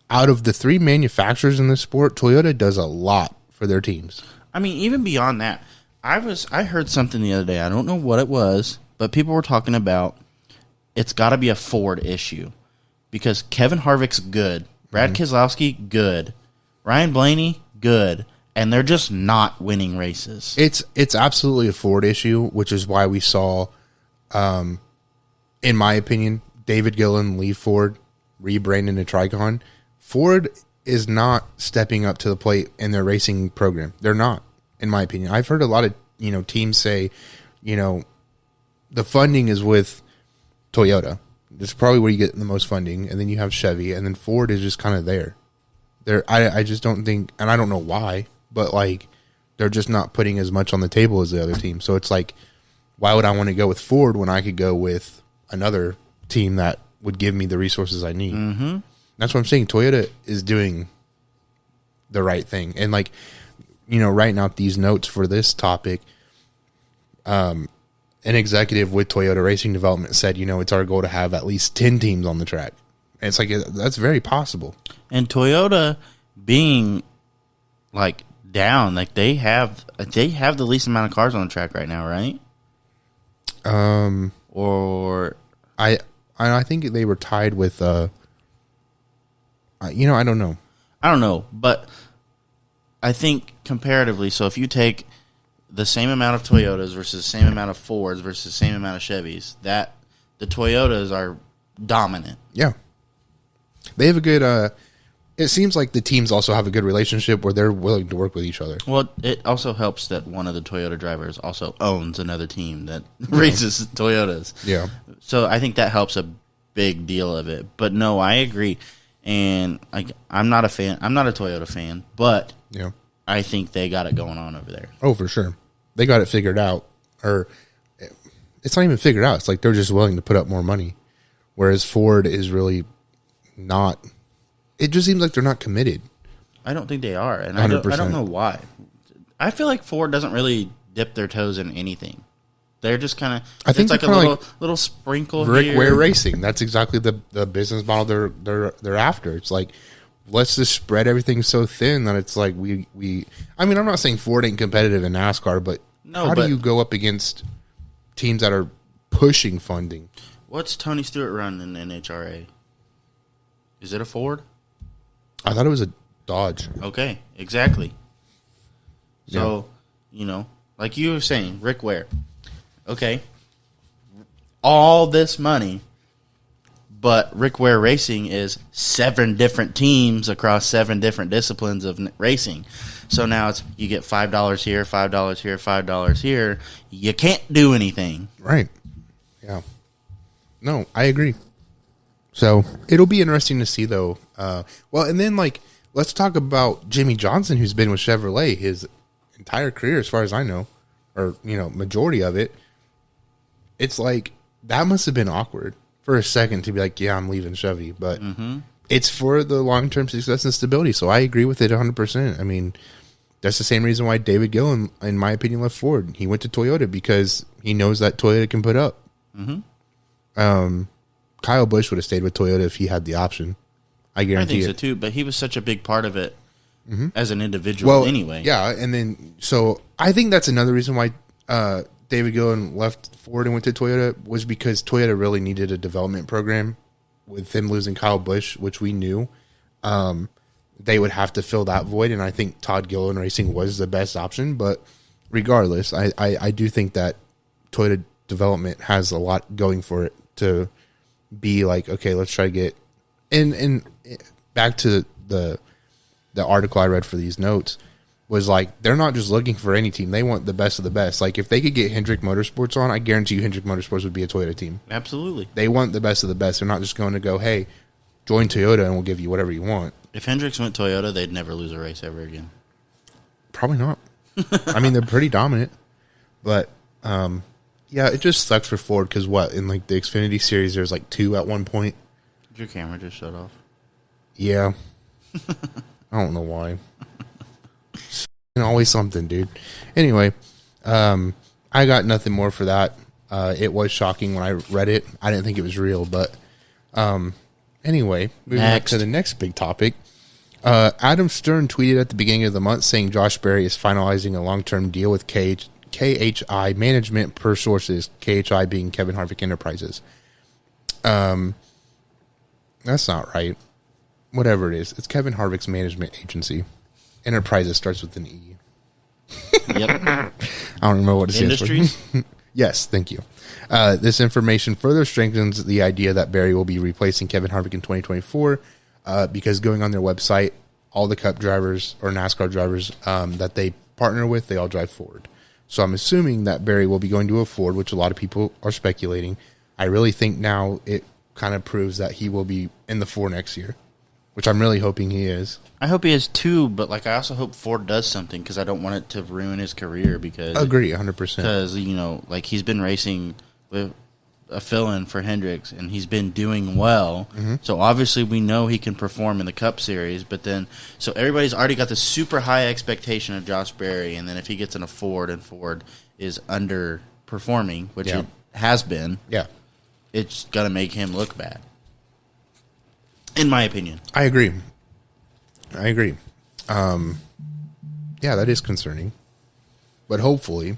out of the 3 manufacturers in this sport, Toyota does a lot for their teams. I mean, even beyond that, I heard something the other day. I don't know what it was, but people were talking about it's got to be a Ford issue. Because Kevin Harvick's good. Brad Keselowski, good. Ryan Blaney, good, and they're just not winning races. It's absolutely a Ford issue, which is why we saw, in my opinion, David Gillen leave Ford, rebrand into Tricon. Ford is not stepping up to the plate in their racing program. They're not, in my opinion. I've heard a lot of teams say, the funding is with Toyota. It's probably where you get the most funding, and then you have Chevy, and then Ford is just kind of there. I just don't think, and I don't know why, but like they're just not putting as much on the table as the other team. So it's like, why would I want to go with Ford when I could go with another team that would give me the resources I need? Mm-hmm. That's what I'm saying. Toyota is doing the right thing. And like, writing out these notes for this topic, an executive with Toyota Racing Development said, it's our goal to have at least 10 teams on the track. And it's like, that's very possible. And Toyota being like down, like they have the least amount of cars on the track right now, right? I think they were tied with I don't know. I don't know, but I think comparatively, so if you take the same amount of Toyotas versus the same amount of Fords versus the same amount of Chevys, that the Toyotas are dominant. Yeah. They have a good it seems like the teams also have a good relationship where they're willing to work with each other. Well, it also helps that one of the Toyota drivers also owns another team that races Toyotas. Yeah. So I think that helps a big deal of it. But no, I agree. And I'm not a fan. I'm not a Toyota fan, but Yeah. I think they got it going on over there. Oh, for sure. They got it figured out. Or it's not even figured out. It's like they're just willing to put up more money. Whereas Ford is really not. It just seems like they're not committed. I don't think they are, and 100%. I don't know why. I feel like Ford doesn't really dip their toes in anything. They're just kind of. I think it's like a little sprinkle. Rick here. Ware Racing. That's exactly the business model they're after. It's like, let's just spread everything so thin that it's like we. I mean, I'm not saying Ford ain't competitive in NASCAR, but how do you go up against teams that are pushing funding? What's Tony Stewart run in NHRA? Is it a Ford? I thought it was a Dodge. Okay, exactly. So, like you were saying, Rick Ware. Okay. All this money, but Rick Ware Racing is 7 different teams across 7 different disciplines of racing. So now it's you get $5 here, $5 here, $5 here. You can't do anything. Right. Yeah. No, I agree. So it'll be interesting to see, though. And then let's talk about Jimmy Johnson, who's been with Chevrolet his entire career, as far as I know, or majority of it. It's like that must have been awkward for a second to be like, yeah, I'm leaving Chevy, but it's for the long-term success and stability. So I agree with it 100%. I mean, that's the same reason why David Gill, in my opinion, left Ford. He went to Toyota because he knows that Toyota can put up. Kyle Busch would have stayed with Toyota if he had the option. I guarantee I think so too, but he was such a big part of it as an individual anyway. Yeah, and then so I think that's another reason why David Gillen left Ford and went to Toyota was because Toyota really needed a development program with him losing Kyle Busch, which we knew. They would have to fill that void, and I think Todd Gillen Racing was the best option. But regardless, I do think that Toyota development has a lot going for it to be like, okay, let's try to get and back to the article I read for these notes was like they're not just looking for any team, they want the best of the best. Like if they could get Hendrick Motorsports on, I guarantee you Hendrick Motorsports would be a Toyota team. Absolutely. They want the best of the best. They're not just going to go, hey, join Toyota and we'll give you whatever you want. If Hendricks went Toyota, they'd never lose a race ever again. Probably not. I mean, they're pretty dominant, but yeah, it just sucks for Ford because in like the Xfinity series, there's like 2 at one point. Did your camera just shut off? Yeah. I don't know why. It's always something, dude. Anyway, I got nothing more for that. It was shocking when I read it. I didn't think it was real, but anyway, moving on to the next big topic. Adam Stern tweeted at the beginning of the month saying Josh Berry is finalizing a long-term deal with KHI Management per sources, KHI being Kevin Harvick Enterprises. That's not right. Whatever it is, it's Kevin Harvick's management agency. Enterprises starts with an E. Yep. I don't remember what it stands Industries? for. Yes, thank you. This information further strengthens the idea that Berry will be replacing Kevin Harvick in 2024 because going on their website, all the Cup drivers or NASCAR drivers that they partner with, they all drive Ford. So I'm assuming that Berry will be going to a Ford, which a lot of people are speculating. I really think now it kind of proves that he will be in the Ford next year, which I'm really hoping he is. I hope he is too, but I also hope Ford does something because I don't want it to ruin his career. Because agree 100%. Because he's been racing with a fill-in for Hendricks, and he's been doing well. Mm-hmm. So obviously we know he can perform in the Cup Series. But then, so everybody's already got this super high expectation of Josh Berry, and then if he gets in a Ford and Ford is underperforming, which it has been, it's gonna make him look bad. In my opinion. I agree. Yeah, that is concerning. But hopefully,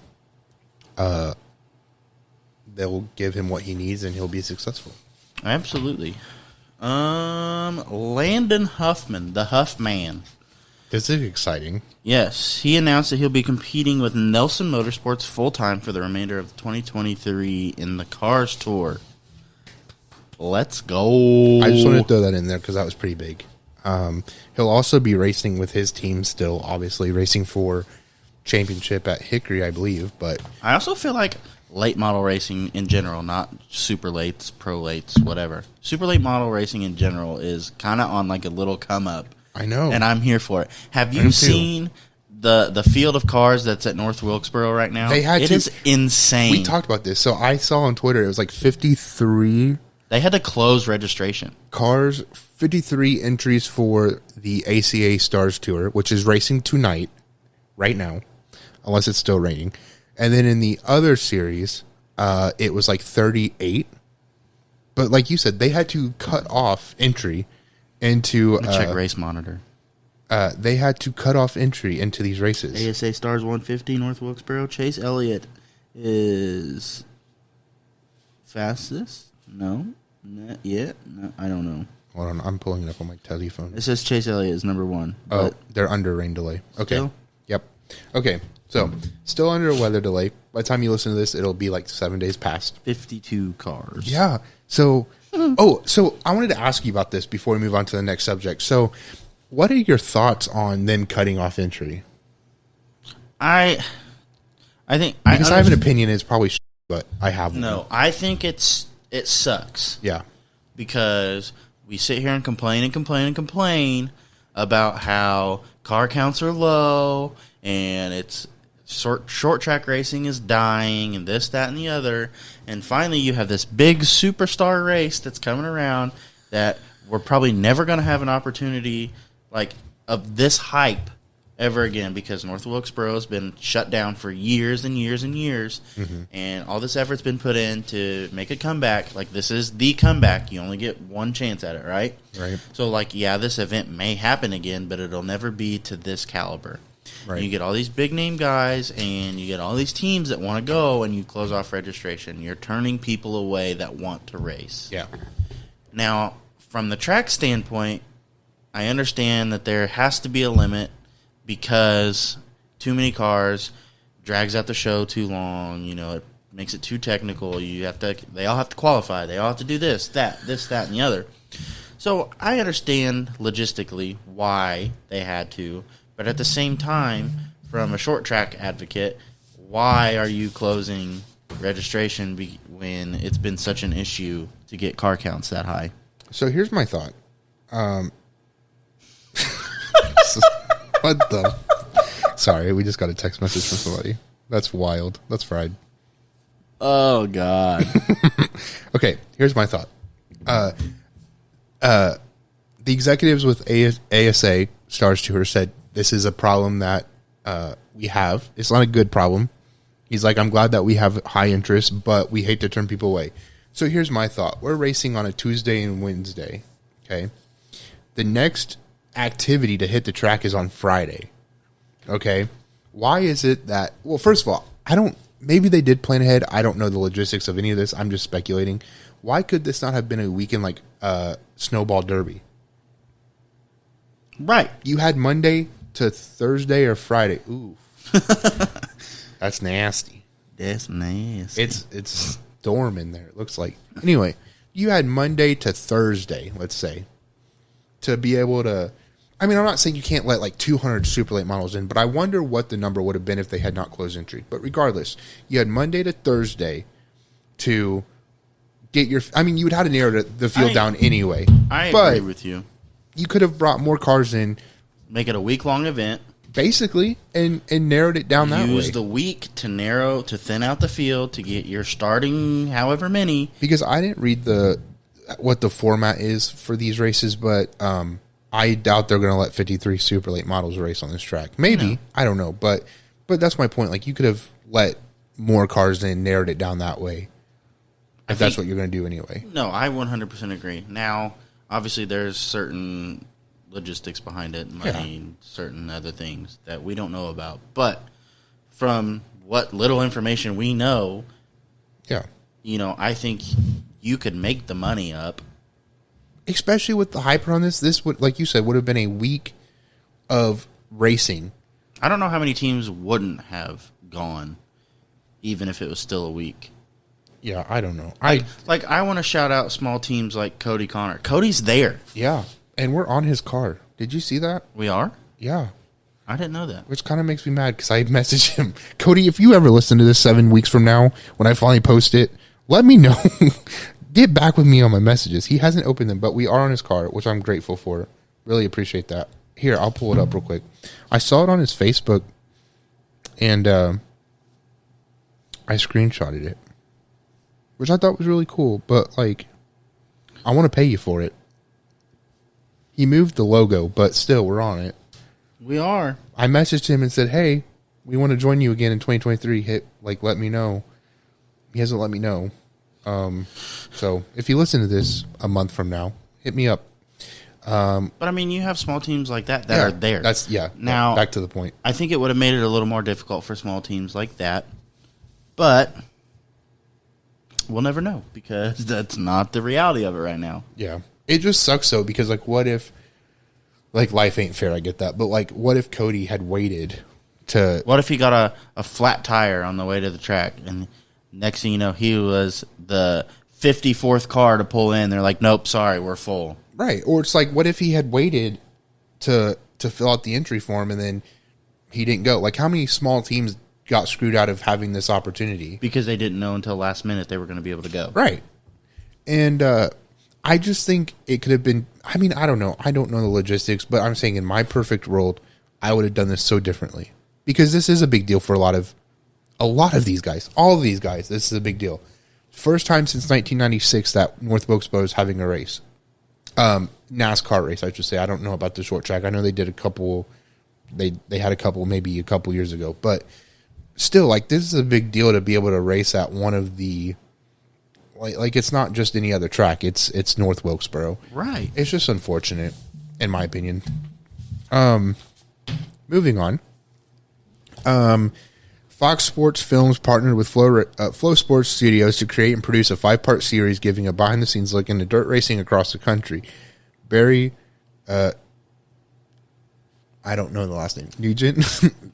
they'll give him what he needs and he'll be successful. Absolutely. Landon Huffman, the Huffman. This is exciting. Yes, he announced that he'll be competing with Nelson Motorsports full-time for the remainder of 2023 in the Cars Tour. Let's go. I just want to throw that in there because that was pretty big. He'll also be racing with his team still, obviously, racing for championship at Hickory, I believe. But I also feel like late model racing in general, not super lates, pro lates, whatever. Super late model racing in general is kind of on like a little come up. I know. And I'm here for it. Have you seen the field of cars that's at North Wilkesboro right now? It is insane. We talked about this. So I saw on Twitter it was like 53. They had to close registration. Cars, 53 entries for the ACA Stars Tour, which is racing tonight, right now, unless it's still raining. And then in the other series, it was like 38. But like you said, they had to cut off entry into check Race Monitor. They had to cut off entry into these races. ASA Stars 150 North Wilkesboro. Chase Elliott is fastest. No, not yet. No, I don't know. Hold on, I'm pulling it up on my telephone. It says Chase Elliott is number 1. Oh, they're under rain delay. Okay. Still? Yep. Okay. So still under a weather delay. By the time you listen to this, it'll be like 7 days past. 52 cars. Yeah. So, so I wanted to ask you about this before we move on to the next subject. So, what are your thoughts on them cutting off entry? I think because I have an opinion. It's probably but I have one. No, I think it sucks. Yeah. Because we sit here and complain about how car counts are low and it's short track racing is dying and this, that, and the other. And finally you have this big superstar race that's coming around that we're probably never going to have an opportunity like of this hype ever again because North Wilkesboro has been shut down for years and years and years. Mm-hmm. And all this effort's been put in to make a comeback. Like, this is the comeback. You only get one chance at it, right? Right. So, like, yeah, this event may happen again, but it'll never be to this caliber. Right. You get all these big-name guys, and you get all these teams that want to go, and you close off registration. You're turning people away that want to race. Yeah. Now, from the track standpoint, I understand that there has to be a limit because too many cars drags out the show too long. You know, it makes it too technical. They all have to qualify. They all have to do this, that, and the other. So I understand logistically why they had to, but at the same time, from a short track advocate, why are you closing registration when it's been such an issue to get car counts that high? So here's my thought. What the? Sorry, we just got a text message from somebody. That's wild. That's fried. Oh, God. Okay, here's my thought. The executives with ASA Stars Tour said this is a problem that we have. It's not a good problem. He's like, I'm glad that we have high interest, but we hate to turn people away. So here's my thought. We're racing on a Tuesday and Wednesday. Okay. The next activity to hit the track is on Friday. Okay. Why is it that, well, first of all, maybe they did plan ahead. I don't know the logistics of any of this. I'm just speculating. Why could this not have been a weekend like Snowball Derby? Right. You had Monday to Thursday or Friday. Ooh. That's nasty. That's nasty. It's storm in there, it looks like. Anyway, you had Monday to Thursday, let's say, to be able to, I mean, I'm not saying you can't let like 200 super late models in, but I wonder what the number would have been if they had not closed entry. But regardless, you had Monday to Thursday to get your, I mean, you would have to narrow the field down anyway. I agree with you. You could have brought more cars in. Make it a week-long event. Basically, and narrowed it down that way. Use the week to thin out the field to get your starting however many. Because I didn't read what the format is for these races, but I doubt they're going to let 53 super late models race on this track. Maybe. No. I don't know. But that's my point. Like, you could have let more cars in, narrowed it down that way. If that's what you're going to do anyway. No, I 100% agree. Now, obviously, there's certain logistics behind it, money, certain other things that we don't know about. But from what little information we know, I think you could make the money up especially with the hype on this would, like you said, would have been a week of racing. I don't know how many teams wouldn't have gone, even if it was still a week. Yeah, I don't know. I want to shout out small teams like Cody Connor. Cody's there. Yeah, and we're on his car. Did you see that? We are? Yeah. I didn't know that. Which kind of makes me mad because I messaged him. Cody, if you ever listen to this 7 weeks from now, when I finally post it, let me know. Get back with me on my messages. He hasn't opened them, but we are on his car, which I'm grateful for. Really appreciate that. Here, I'll pull it up real quick. I saw it on his Facebook, and I screenshotted it, which I thought was really cool. But, like, I want to pay you for it. He moved the logo, but still, we're on it. We are. I messaged him and said, hey, we want to join you again in 2023. Let me know. He hasn't let me know. So if you listen to this a month from now, hit me up. But I mean, you have small teams like that are there. Now, back to the point. I think it would have made it a little more difficult for small teams like that. But we'll never know because that's not the reality of it right now. Yeah. It just sucks, though, because, like, what if, like, life ain't fair, I get that. But, like, what if Cody had waited to... What if he got a flat tire on the way to the track, and next thing you know, he was the 54th car to pull in. They're like, nope, sorry, we're full. Right. Or it's like, what if he had waited to fill out the entry form, and then he didn't go? Like, how many small teams got screwed out of having this opportunity? Because they didn't know until last minute they were going to be able to go. Right. And, I just think it could have been, I mean, I don't know. I don't know the logistics, but I'm saying in my perfect world, I would have done this so differently. Because this is a big deal for a lot of these guys. All of these guys, this is a big deal. First time since 1996 that North Wilkesboro is having a race. NASCAR race, I should say. I don't know about the short track. I know they did a couple, they had a couple maybe a couple years ago. But still, like, this is a big deal to be able to race at one of the... Like it's not just any other track. It's North Wilkesboro. Right. It's just unfortunate, in my opinion. Moving on. Fox Sports Films partnered with Flow Sports Studios to create and produce a 5-part series giving a behind-the-scenes look into dirt racing across the country. Barry, I don't know the last name. Nugent,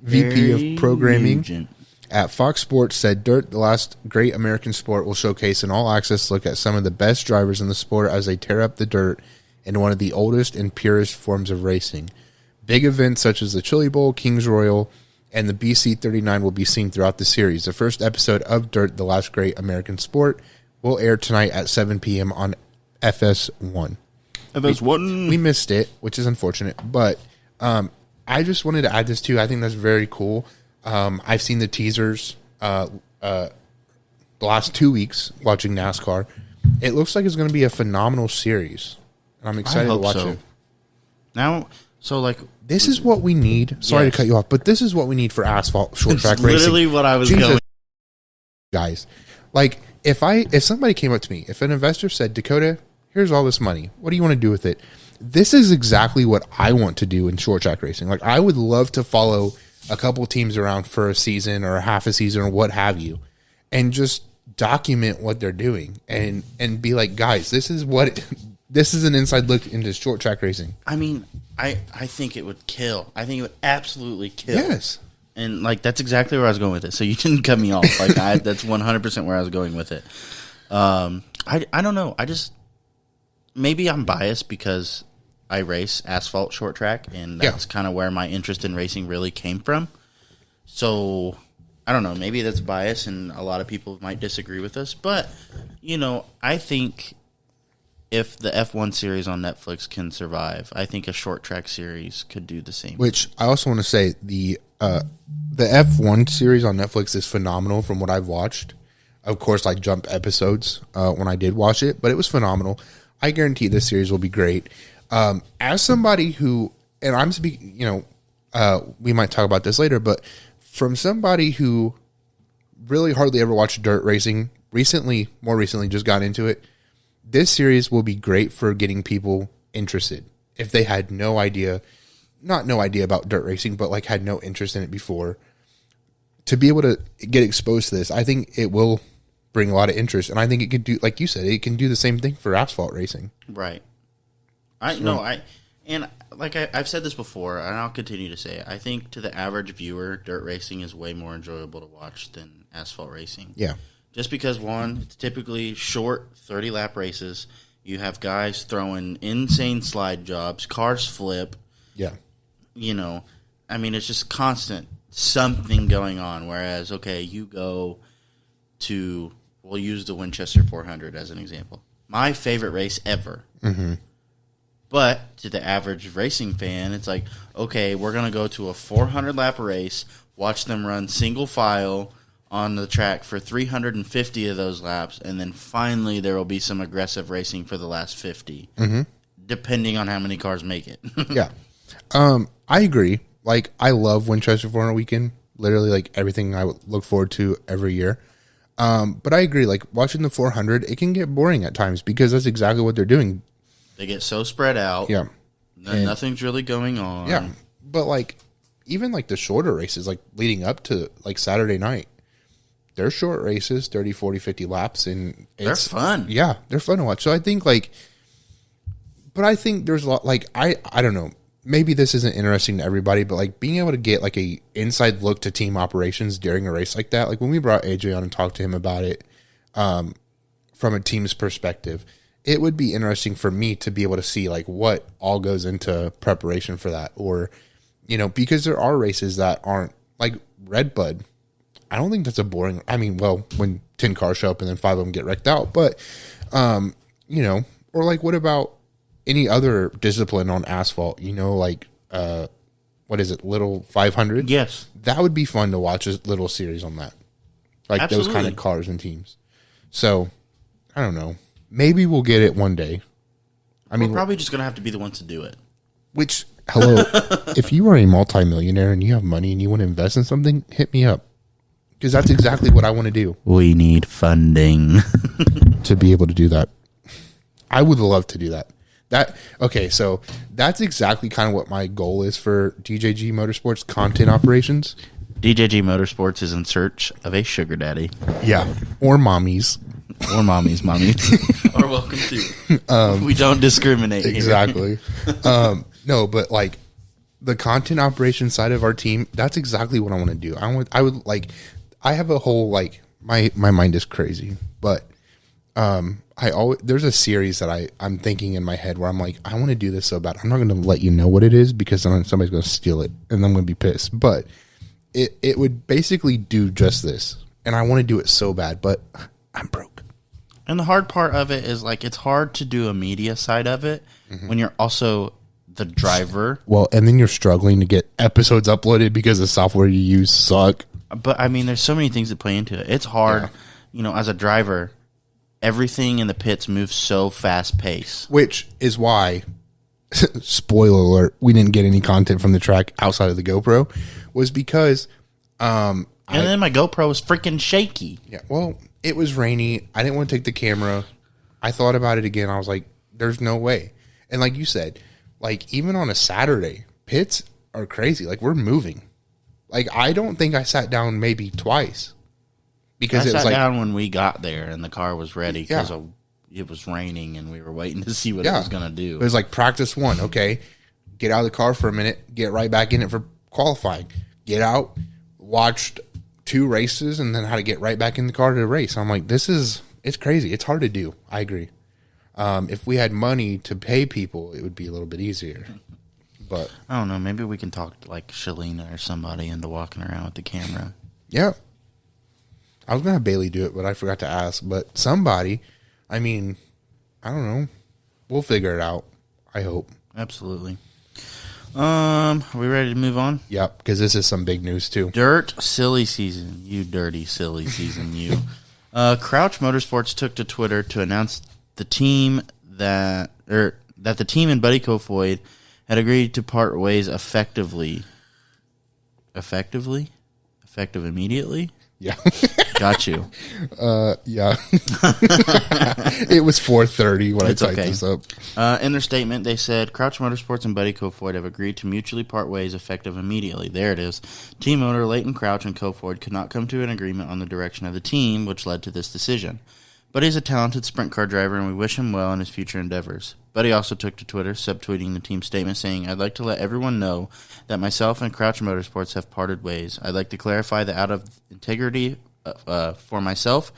VP of Programming. Nugent. At Fox Sports said Dirt, the last great American sport, will showcase an all-access look at some of the best drivers in the sport as they tear up the dirt in one of the oldest and purest forms of racing. Big events such as the Chili Bowl, Kings Royal, and the BC39 will be seen throughout the series. The first episode of Dirt, the last great American sport, will air tonight at 7 p.m. on FS1. FS1. We missed it, which is unfortunate, but I just wanted to add this too. I think that's very cool. I've seen the teasers the last 2 weeks watching NASCAR. It looks like it's going to be a phenomenal series. I'm excited to watch it. Now, so like this is what we need. Sorry to cut you off, but this is what we need for asphalt short track racing. Literally what I was going. Guys, like if somebody came up to me, if an investor said, "Dakota, here's all this money. What do you want to do with it?" This is exactly what I want to do in short track racing. Like I would love to follow a couple teams around for a season or a half a season or what have you, and just document what they're doing and be like, guys, this is an inside look into short track racing. I mean, I think it would kill. I think it would absolutely kill. Yes. And like that's exactly where I was going with it. So you didn't cut me off. Like that's 100% where I was going with it. I don't know. I just maybe I'm biased because I race asphalt short track, and that's kind of where my interest in racing really came from. So, I don't know. Maybe that's bias, and a lot of people might disagree with us. But, you know, I think if the F1 series on Netflix can survive, I think a short track series could do the same. Which I also want to say, the F1 series on Netflix is phenomenal from what I've watched. Of course, I jumped episodes when I did watch it, but it was phenomenal. I guarantee this series will be great. As somebody who, and I'm speaking, you know, we might talk about this later, but from somebody who really hardly ever watched dirt racing, more recently just got into it, this series will be great for getting people interested. If they had no idea about dirt racing, but like had no interest in it before, to be able to get exposed to this, I think it will bring a lot of interest. And I think it could do, like you said, it can do the same thing for asphalt racing. Right. I've said this before, and I'll continue to say it. I think to the average viewer, dirt racing is way more enjoyable to watch than asphalt racing. Yeah. Just because, one, it's typically short 30-lap races. You have guys throwing insane slide jobs, cars flip. Yeah. It's just constant something going on. Whereas, okay, you go to, we'll use the Winchester 400 as an example. My favorite race ever. Mm-hmm. But to the average racing fan, it's like, okay, we're going to go to a 400-lap race, watch them run single file on the track for 350 of those laps, and then finally there will be some aggressive racing for the last 50, depending on how many cars make it. Yeah. I agree. Like, I love Winchester 400 weekend. Literally, like, everything I look forward to every year. But I agree. Like, watching the 400, it can get boring at times because that's exactly what they're doing. They get so spread out. Yeah. Nothing's really going on. Yeah. But, like, even, like, the shorter races, like, leading up to, like, Saturday night, they're short races, 30, 40, 50 laps. And they're fun. Yeah, they're fun to watch. So I think, like, but I think there's a lot, like, I don't know. Maybe this isn't interesting to everybody, but, like, being able to get, like, a inside look to team operations during a race like that, like, when we brought AJ on and talked to him about it from a team's perspective, it would be interesting for me to be able to see, like, what all goes into preparation for that. Or, because there are races that aren't, like, Red Bud. I don't think that's a boring, when 10 cars show up and then 5 of them get wrecked out. But, or, like, what about any other discipline on asphalt, what is it, Little 500? Yes. That would be fun to watch a little series on that. Like, absolutely. Those kind of cars and teams. So, I don't know. Maybe we'll get it one day. We're probably just going to have to be the ones to do it. Which, hello, if you are a multimillionaire and you have money and you want to invest in something, hit me up. Because that's exactly what I want to do. We need funding. To be able to do that. I would love to do that. So that's exactly kind of what my goal is for DJG Motorsports content operations. DJG Motorsports is in search of a sugar daddy. Yeah. Or mommies. Or mommies. Or welcome to. We don't discriminate exactly. No, but like the content operations side of our team, that's exactly what I want to do. I have a whole, like, my mind is crazy, but there's a series that I'm thinking in my head where I'm like, I want to do this so bad. I'm not going to let you know what it is because then somebody's going to steal it and then I'm going to be pissed. But it would basically do just this. And I want to do it so bad, but I'm broke. And the hard part of it is, like, it's hard to do a media side of it when you're also the driver. Well, and then you're struggling to get episodes uploaded because the software you use suck. But, there's so many things that play into it. It's hard, as a driver. Everything in the pits moves so fast paced. Which is why, spoiler alert, we didn't get any content from the track outside of the GoPro, was because... and then my GoPro was freaking shaky. Yeah, well, it was rainy. I didn't want to take the camera. I thought about it again. I was like, there's no way. And like you said, like, even on a Saturday, pits are crazy. Like, we're moving. Like, I don't think I sat down maybe twice. Because I sat down when we got there and the car was ready because it was raining and we were waiting to see what it was going to do. It was like practice one. Okay, get out of the car for a minute, get right back in it for qualifying. Get out, watched 2 races, and then how to get right back in the car to race. I'm like, it's crazy. It's hard to do. I agree. If we had money to pay people, it would be a little bit easier. But I don't know. Maybe we can talk to, like, Shalina or somebody into walking around with the camera. Yeah. I was going to have Bailey do it, but I forgot to ask. But somebody, I don't know. We'll figure it out, I hope. Absolutely. Are we ready to move on? Yep, because this is some big news, too. Dirt silly season. You dirty silly season, you. Crouch Motorsports took to Twitter to announce the team that the team and Buddy Kofoid had agreed to part ways effective immediately? Yeah. Got you. Yeah. It was 4:30 when I typed this up. In their statement, they said, Crouch Motorsports and Buddy Kofoid have agreed to mutually part ways effective immediately. There it is. Team owner Leighton Crouch and Kofoid could not come to an agreement on the direction of the team, which led to this decision. Buddy is a talented sprint car driver, and we wish him well in his future endeavors. But he also took to Twitter, subtweeting the team's statement, saying, "I'd like to let everyone know that myself and Crouch Motorsports have parted ways. I'd like to clarify that out of integrity for myself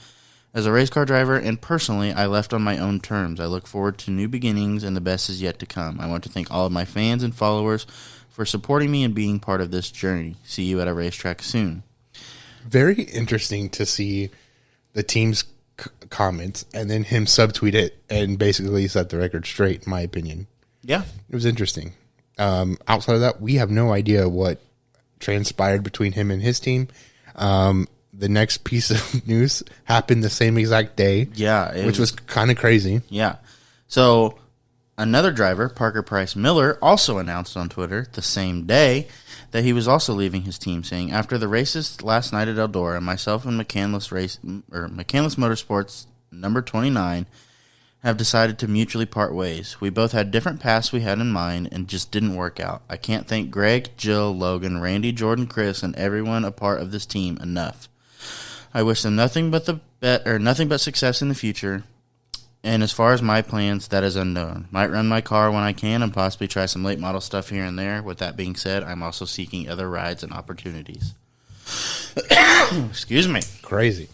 as a race car driver and personally, I left on my own terms. I look forward to new beginnings and the best is yet to come. I want to thank all of my fans and followers for supporting me and being part of this journey. See you at a racetrack soon." Very interesting to see the team's comments and then him subtweet it and basically set the record straight, in my opinion. Yeah. It was interesting. Outside of that, we have no idea what transpired between him and his team. The next piece of news happened the same exact day. Yeah. Which was kind of crazy. Yeah. So another driver, Parker Price Miller, also announced on Twitter the same day that he was also leaving his team, saying, "After the races last night at Eldora, myself and McCandless Motorsports number 29 have decided to mutually part ways. We both had different paths we had in mind and just didn't work out. I can't thank Greg, Jill, Logan, Randy, Jordan, Chris, and everyone a part of this team enough. I wish them nothing but success in the future. And as far as my plans, that is unknown. Might run my car when I can and possibly try some late model stuff here and there. With that being said, I'm also seeking other rides and opportunities." Excuse me. Crazy.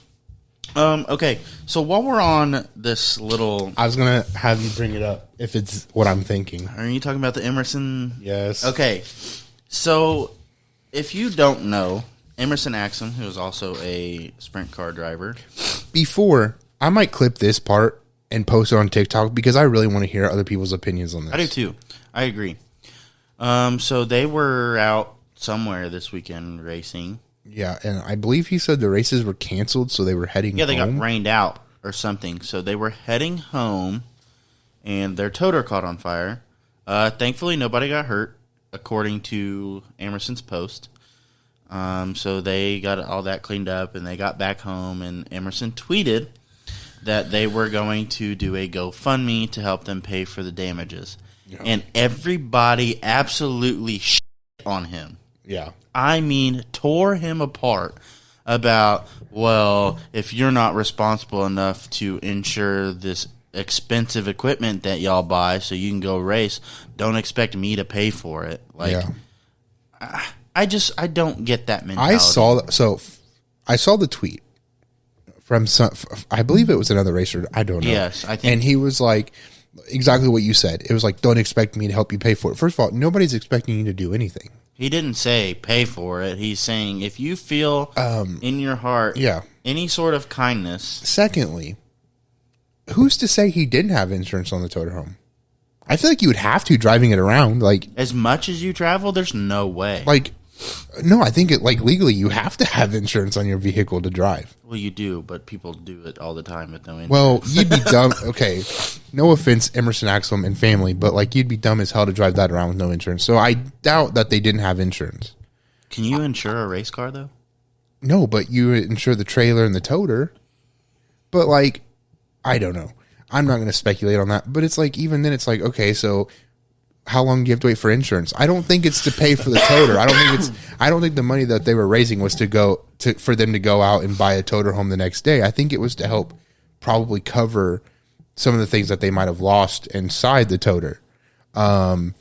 Okay, so while we're on this little... I was going to have you bring it up if it's what I'm thinking. Are you talking about the Emerson? Yes. Okay, so if you don't know, Emerson Axum, who is also a sprint car driver... Before, I might clip this part and post it on TikTok because I really want to hear other people's opinions on this. I do too. I agree. So they were out somewhere this weekend racing. Yeah, and I believe he said the races were canceled, so they were heading home. Yeah, they got rained out or something. So they were heading home, and their toter caught on fire. Thankfully, nobody got hurt, according to Emerson's post. So they got all that cleaned up, and they got back home, and Emerson tweeted that they were going to do a GoFundMe to help them pay for the damages. Yeah. And everybody absolutely shit on him. Yeah. I mean, tore him apart about, well, if you're not responsible enough to insure this expensive equipment that y'all buy so you can go race, don't expect me to pay for it. Like, yeah. I don't get that mentality. I saw the tweet from some, I believe it was another racer. I don't know. Yes, I think. And he was like, exactly what you said. It was like, don't expect me to help you pay for it. First of all, nobody's expecting you to do anything. He didn't say pay for it. He's saying if you feel in your heart any sort of kindness. Secondly, who's to say he didn't have insurance on the toter home? I feel like you would have to driving it around. Like, as much as you travel, there's no way. Like, no, I think it legally you have to have insurance on your vehicle to drive. Well, you do, but people do it all the time with no insurance. Well, you'd be dumb. Okay, no offense, Emerson Axum and family, but like you'd be dumb as hell to drive that around with no insurance. So I doubt that they didn't have insurance. Can you insure a race car though? No, but you insure the trailer and the toter. But like, I don't know. I'm not going to speculate on that. But it's like, even then, it's like, okay, so how long do you have to wait for insurance? I don't think it's to pay for the toter. I don't think the money that they were raising was for them to go out and buy a toter home the next day. I think it was to help probably cover some of the things that they might have lost inside the toter. Again,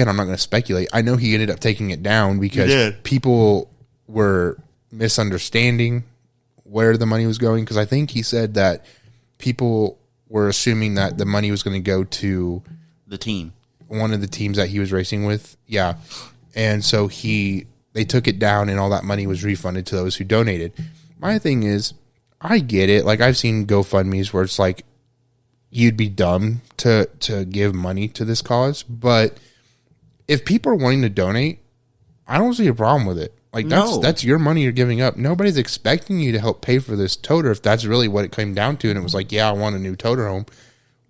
I'm not going to speculate. I know he ended up taking it down because people were misunderstanding where the money was going. Because I think he said that people were assuming that the money was going to go to the team, one of the teams that he was racing with. Yeah. And so they took it down and all that money was refunded to those who donated. My thing is, I get it. Like, I've seen GoFundMes where it's like, you'd be dumb to give money to this cause. But if people are wanting to donate, I don't see a problem with it. Like, that's your money you're giving up. Nobody's expecting you to help pay for this toter if that's really what it came down to. And it was like, yeah, I want a new toter home.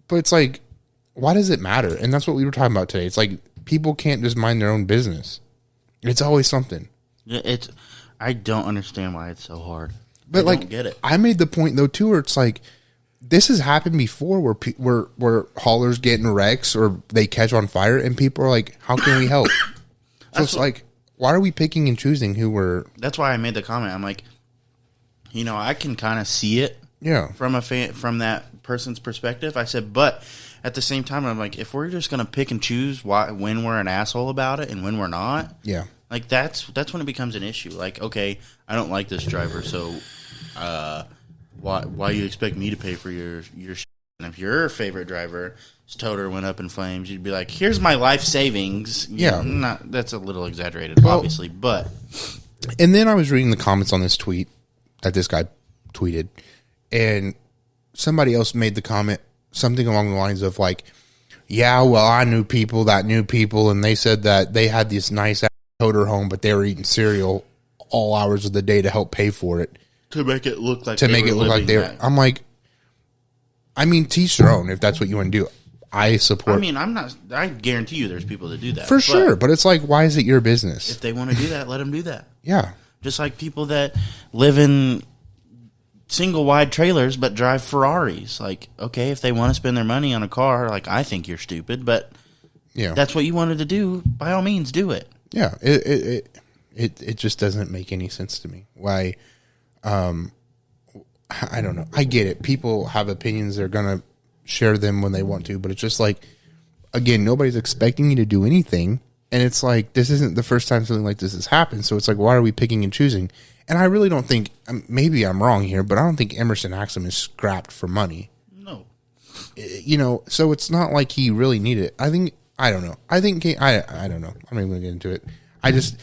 But it's like, why does it matter? And that's what we were talking about today. It's like, people can't just mind their own business. It's always something. I don't understand why it's so hard. But I don't get it. I made the point though too, where it's like, this has happened before, where haulers get in wrecks or they catch on fire, and people are like, "How can we help?" So it's like, why are we picking and choosing who we're? That's why I made the comment. I'm like, I can kind of see it. Yeah. From that person's perspective. I said, but at the same time, I'm like, if we're just going to pick and choose when we're an asshole about it and when we're not, Yeah. like that's when it becomes an issue. Like, okay, I don't like this driver, so why you expect me to pay for your shit? And if your favorite driver's toter went up in flames, you'd be like, here's my life savings. Yeah. That's a little exaggerated, obviously, but. And then I was reading the comments on this tweet that this guy tweeted, and somebody else made the comment, something along the lines of like, yeah, well, I knew people that knew people, and they said that they had this nice toter home, but they were eating cereal all hours of the day to help pay for it. To make it look like they were. I'm like, I mean, teach their own if that's what you want to do. I support. I mean, I guarantee you there's people that do that. For sure, but it's like, why is it your business? If they want to do that, let them do that. Yeah. Just like people that live in single wide trailers but drive Ferraris. Like, okay, if they want to spend their money on a car, like, I think you're stupid, but that's what you wanted to do, by all means, do it. Yeah. It just doesn't make any sense to me. Why? I don't know. I get it. People have opinions. They're going to share them when they want to, but it's just like, again, nobody's expecting you to do anything. And it's like, this isn't the first time something like this has happened. So it's like, why are we picking and choosing? And I really don't think, maybe I'm wrong here, but I don't think Emerson Axum is scrapped for money. No. So it's not like he really needed it. I don't know. I don't know. I'm not even going to get into it. I just.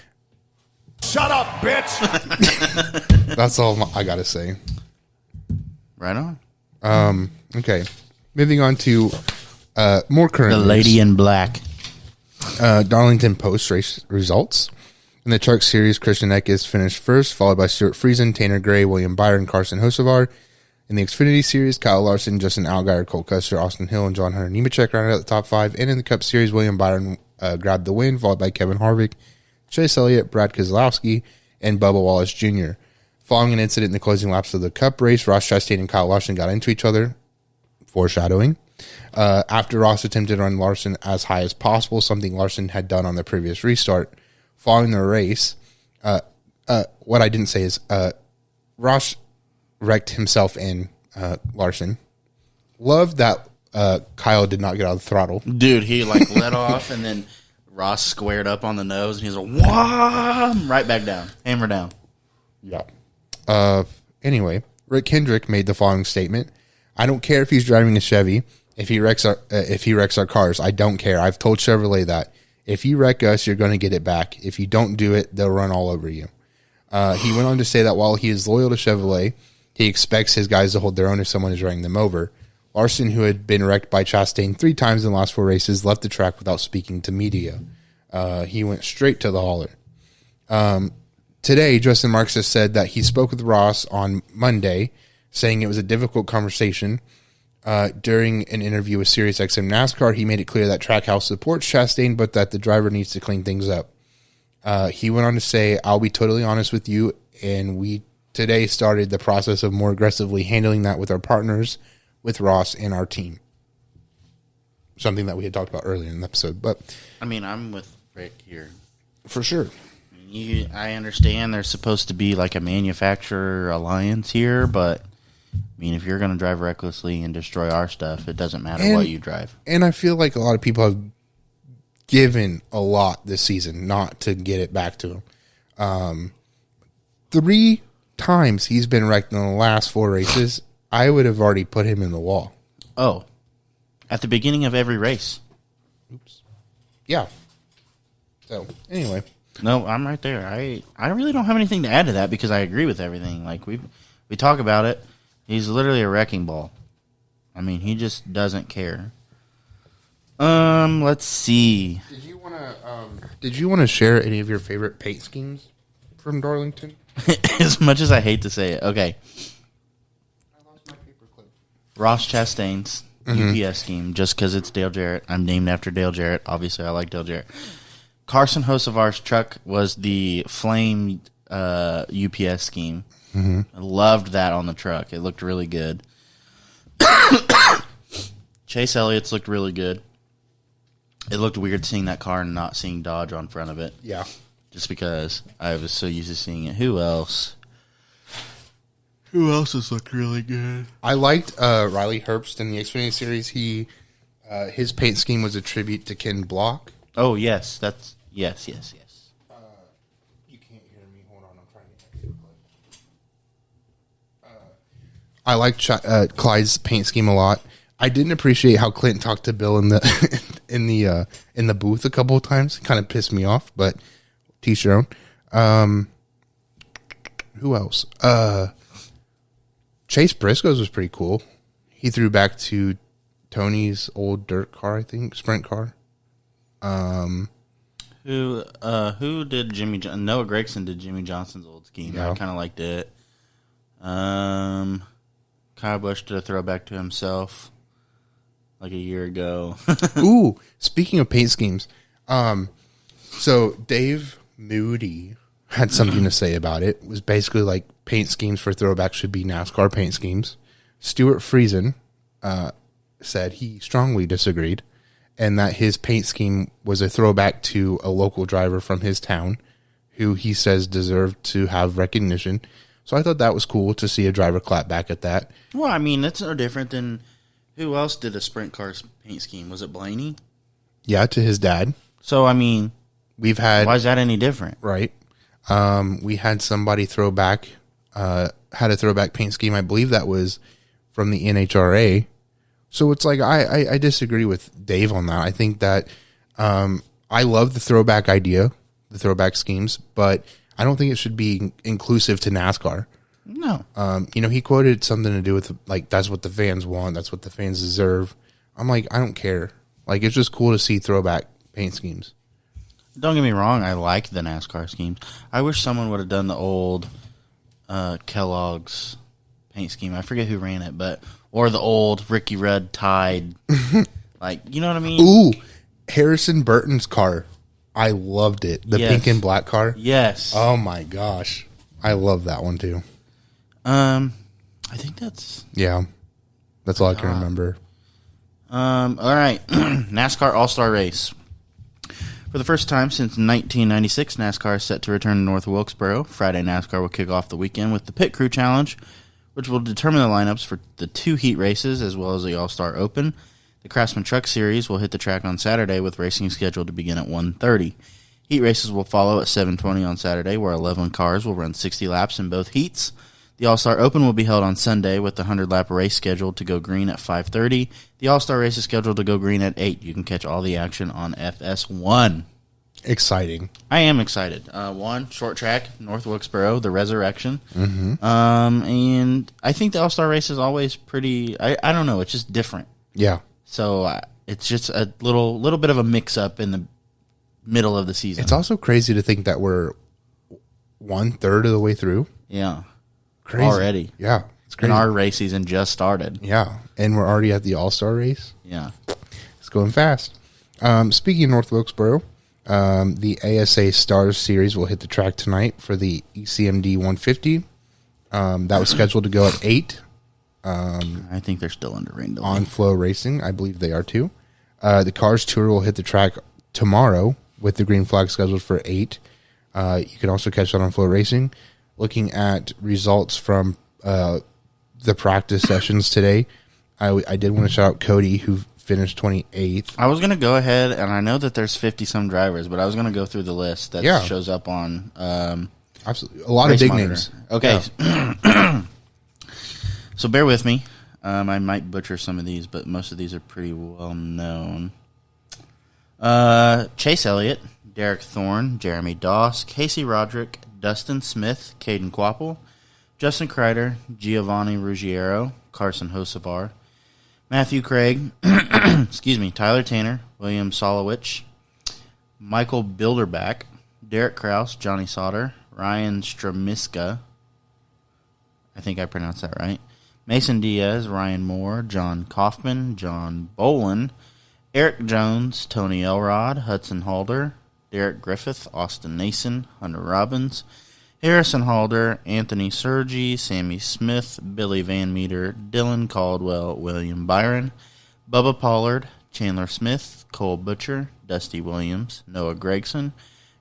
Shut up, bitch! That's all I got to say. Right on. Okay. Moving on to more current The news. Lady in Black. Darlington Post race results. In the Truck Series, Christian Eckes finished first, followed by Stuart Friesen, Tanner Gray, William Byron, Carson Hocevar. In the Xfinity Series, Kyle Larson, Justin Allgaier, Cole Custer, Austin Hill, and John Hunter Nemechek rounded out the top five. And in the Cup Series, William Byron grabbed the win, followed by Kevin Harvick, Chase Elliott, Brad Keselowski, and Bubba Wallace Jr. Following an incident in the closing laps of the Cup race, Ross Chastain and Kyle Larson got into each other, foreshadowing. After Ross attempted to run Larson as high as possible, something Larson had done on the previous restart. Following the race, what I didn't say is Ross wrecked himself and Larson. Loved that Kyle did not get out of the throttle. Dude, he like let off and then Ross squared up on the nose and he's like, wham! Right back down. Hammer down. Yeah. Anyway, Rick Hendrick made the following statement. I don't care if he's driving a Chevy. If he wrecks our cars, I don't care. I've told Chevrolet that. If you wreck us, you're going to get it back. If you don't do it, they'll run all over you. He went on to say that while he is loyal to Chevrolet, he expects his guys to hold their own if someone is running them over. Larson, who had been wrecked by Chastain 3 times in the last 4 races, left the track without speaking to media. He went straight to the hauler. Today, Justin Marks has said that he spoke with Ross on Monday, saying it was a difficult conversation. During an interview with SiriusXM NASCAR, he made it clear that Trackhouse supports Chastain, but that the driver needs to clean things up. He went on to say, I'll be totally honest with you, and we today started the process of more aggressively handling that with our partners, with Ross and our team. Something that we had talked about earlier in the episode. But I mean, I'm with Rick here. For sure. I understand there's supposed to be like a manufacturer alliance here, but I mean, if you're going to drive recklessly and destroy our stuff, it doesn't matter what you drive. And I feel like a lot of people have given a lot this season not to get it back to him. 3 times he's been wrecked in the last 4 races. I would have already put him in the wall. Oh, at the beginning of every race. Oops. Yeah. So, anyway. No, I'm right there. I really don't have anything to add to that because I agree with everything. Like we talk about it. He's literally a wrecking ball. I mean, he just doesn't care. Let's see. Did you want to share any of your favorite paint schemes from Darlington? As much as I hate to say it. Okay. I lost my paperclip. Ross Chastain's UPS scheme, just because it's Dale Jarrett. I'm named after Dale Jarrett. Obviously, I like Dale Jarrett. Carson Hocevar's truck was the flame UPS scheme. I loved that on the truck. It looked really good. Chase Elliott's looked really good. It looked weird seeing that car and not seeing Dodge on front of it. Yeah. Just because I was so used to seeing it. Who else? Who else has looked really good? I liked Riley Herbst in the Xfinity series. His paint scheme was a tribute to Ken Block. Oh, yes. Yes. You can't hear me. Hold on, I'm trying to get I liked Clyde's paint scheme a lot. I didn't appreciate how Clint talked to Bill in the in the booth a couple of times. It kind of pissed me off, but teach your own. Who else? Chase Briscoe's was pretty cool. He threw back to Tony's old dirt car, I think, sprint car. Who did Jimmy? Noah Gregson did Jimmy Johnson's old scheme. Yeah. I kind of liked it. Kyle Busch did a throwback to himself like a year ago. Ooh, speaking of paint schemes, so Dave Moody had something to say about it. It was basically like paint schemes for throwbacks should be NASCAR paint schemes. Stuart Friesen said he strongly disagreed, and that his paint scheme was a throwback to a local driver from his town who he says deserved to have recognition. So I thought that was cool to see a driver clap back at that. Well, I mean, that's no different than who else did a sprint car paint scheme? Was it Blaney? Yeah, to his dad. So, I mean, We've had... why is that any different? Right. We had somebody had a throwback paint scheme. I believe that was from the NHRA. So it's like, I disagree with Dave on that. I think that I love the throwback idea, the throwback schemes, but I don't think it should be inclusive to NASCAR. No. He quoted something to do with, like, that's what the fans want. That's what the fans deserve. I'm like, I don't care. Like, it's just cool to see throwback paint schemes. Don't get me wrong. I like the NASCAR schemes. I wish someone would have done the old Kellogg's paint scheme. I forget who ran it, or the old Ricky Rudd Tide. Like, you know what I mean? Ooh, Harrison Burton's car. I loved it. The pink and black car. Yes. Oh my gosh. I love that one too. I think that's... Yeah. That's all I can remember. All right. NASCAR All-Star Race. For the first time since 1996, NASCAR is set to return to North Wilkesboro. Friday, NASCAR will kick off the weekend with the Pit Crew Challenge, which will determine the lineups for the 2 heat races as well as the All-Star Open. The Craftsman Truck Series will hit the track on Saturday with racing scheduled to begin at 1:30. Heat races will follow at 7:20 on Saturday, where 11 cars will run 60 laps in both heats. The All-Star Open will be held on Sunday with the 100-lap race scheduled to go green at 5:30. The All-Star race is scheduled to go green at 8. You can catch all the action on FS1. Exciting. I am excited. One, short track, North Wilkesboro, the Resurrection. Mm-hmm. And I think the All-Star race is always pretty, I don't know, it's just different. Yeah. So it's just a little bit of a mix-up in the middle of the season. It's also crazy to think that we're 1/3 of the way through. Yeah. Crazy. Already. Yeah. It's crazy. And our race season just started. Yeah. And we're already at the All-Star race. Yeah. It's going fast. Speaking of North Wilkesboro, the ASA Stars Series will hit the track tonight for the ECMD 150. That was scheduled to go at 8. I think they're still under rain delay. On Flow Racing. I believe they are too. The Cars Tour will hit the track tomorrow with the green flag scheduled for 8. You can also catch that on Flow Racing. Looking at results from the practice sessions today, I did want to shout out Cody, who finished 28th. I was going to go ahead, and I know that there's 50-some drivers, but I was going to go through the list that shows up on Absolutely. A lot of big names. Okay. Yeah. So bear with me. I might butcher some of these, but most of these are pretty well known. Chase Elliott, Derek Thorne, Jeremy Doss, Casey Roderick, Dustin Smith, Caden Quapple, Justin Kreider, Giovanni Ruggiero, Carson Hosevar, Matthew Craig, Tyler Tanner, William Solowich, Michael Bilderback, Derek Kraus, Johnny Sauter, Ryan Stramiska, I think I pronounced that right, Mason Diaz, Ryan Moore, John Kaufman, John Bolin, Eric Jones, Tony Elrod, Hudson Halder, Derek Griffith, Austin Nason, Hunter Robbins, Harrison Halder, Anthony Sergi, Sammy Smith, Billy Van Meter, Dylan Caldwell, William Byron, Bubba Pollard, Chandler Smith, Cole Butcher, Dusty Williams, Noah Gregson,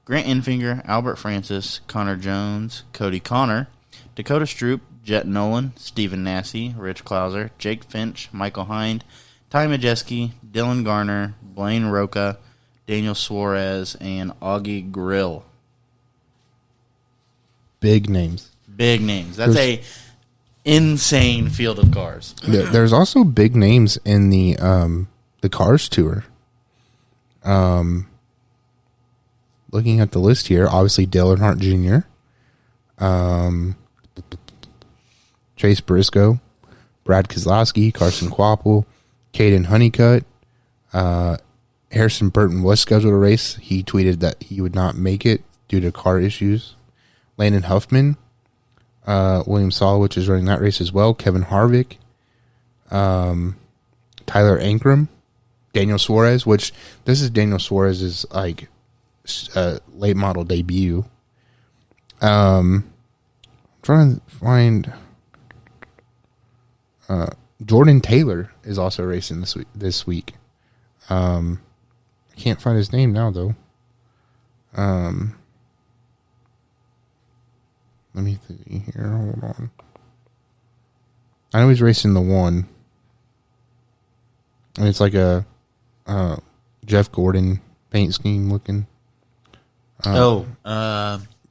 Grant Enfinger, Albert Francis, Connor Jones, Cody Connor, Dakota Stroop, Jet Nolan, Stephen Nasse, Rich Clauser, Jake Finch, Michael Hind, Ty Majeski, Dylan Garner, Blaine Roca, Daniel Suarez, and Augie Grill. Big names. Big names. That's a insane field of cars. There's also big names in the Cars Tour. Looking at the list here, obviously Dale Earnhardt Jr., Chase Briscoe, Brad Keselowski, Carson Kvapil, Caden Honeycutt. Harrison Burton was scheduled to race. He tweeted that he would not make it due to car issues. Landon Huffman, William Solowich is running that race as well. Kevin Harvick, Tyler Ankrum, Daniel Suarez, which this is Daniel Suarez's like late model debut. I'm trying to find Jordan Taylor is also racing this week. I can't find his name now though. Let me see here. Hold on. I know he's racing the one. And it's like a Jeff Gordon paint scheme looking. I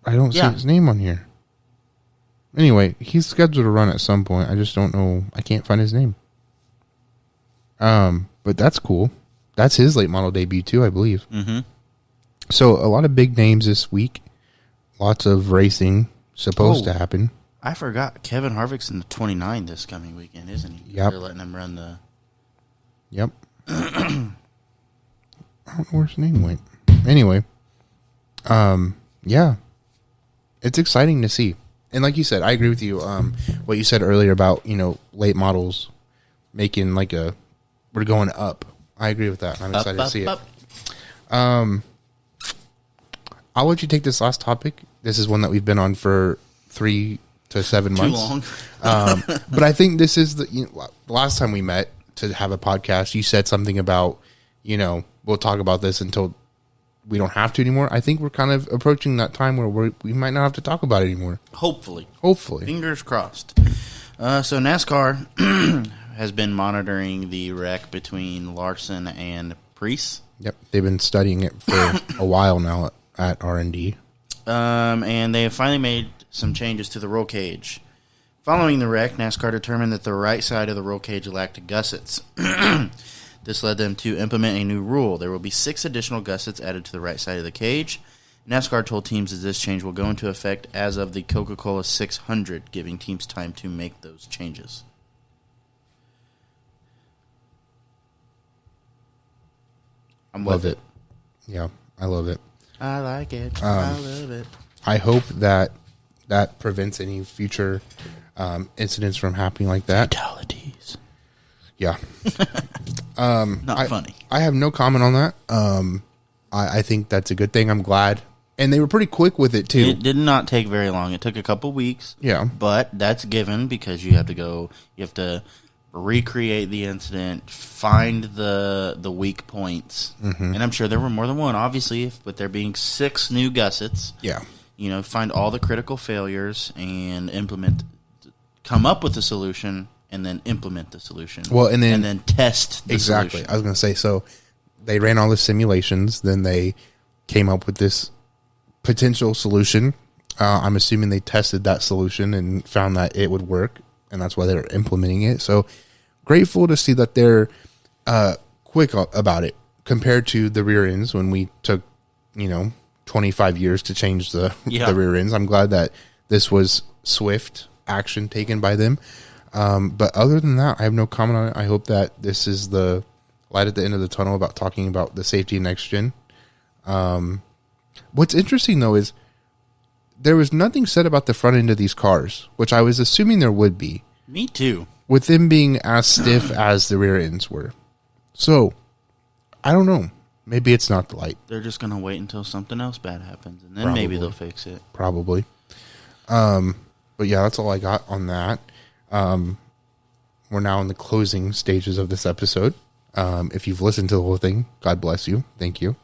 don't see his name on here. Anyway, he's scheduled to run at some point. I just don't know. I can't find his name. But that's cool. That's his late model debut too, I believe. Mm-hmm. So a lot of big names this week. Lots of racing supposed to happen. I forgot. Kevin Harvick's in the 29 this coming weekend, isn't he? Yep. They're letting him run the... Yep. I don't know where his name went. Anyway. Yeah. It's exciting to see. And like you said, I agree with you. What you said earlier about, late models making we're going up. I agree with that. I'm excited to see it. I'll let you take this last topic. This is one that we've been on for 3 to 7 months. Too long. But I think this is the last time we met to have a podcast, you said something about, we'll talk about this until we don't have to anymore. I think we're kind of approaching that time where we might not have to talk about it anymore. Hopefully. Fingers crossed. So NASCAR has been monitoring the wreck between Larson and Preece. Yep. They've been studying it for a while now at R&D. And they have finally made some changes to the roll cage. Following the wreck, NASCAR determined that the right side of the roll cage lacked gussets. This led them to implement a new rule. There will be 6 additional gussets added to the right side of the cage. NASCAR told teams that this change will go into effect as of the Coca-Cola 600, giving teams time to make those changes. Love it. Yeah, I love it. I like it. I love it. I hope that prevents any future incidents from happening like that. Fatalities. Yeah. Not funny. I have no comment on that. I think that's a good thing. I'm glad. And they were pretty quick with it, too. It did not take very long. It took a couple weeks. Yeah. But that's given because you have to recreate the incident, find the weak points. Mm-hmm. And I'm sure there were more than one, obviously, but there being 6 new gussets. Yeah. Find all the critical failures and come up with a solution and then implement the solution. Well, and then test the solution. I was going to say, so they ran all the simulations, then they came up with this potential solution. I'm assuming they tested that solution and found that it would work, and that's why they're implementing it. So grateful to see that they're quick about it compared to the rear ends when we took, 25 years to change the rear ends. I'm glad that this was swift action taken by them. But other than that, I have no comment on it. I hope that this is the light at the end of the tunnel about talking about the safety of next gen. What's interesting, though, is there was nothing said about the front end of these cars, which I was assuming there would be. Me too. With them being as stiff as the rear ends were. So, I don't know. Maybe it's not the light. They're just going to wait until something else bad happens, and then maybe they'll fix it. Probably. But yeah, that's all I got on that. We're now in the closing stages of this episode. If you've listened to the whole thing, God bless you. Thank you.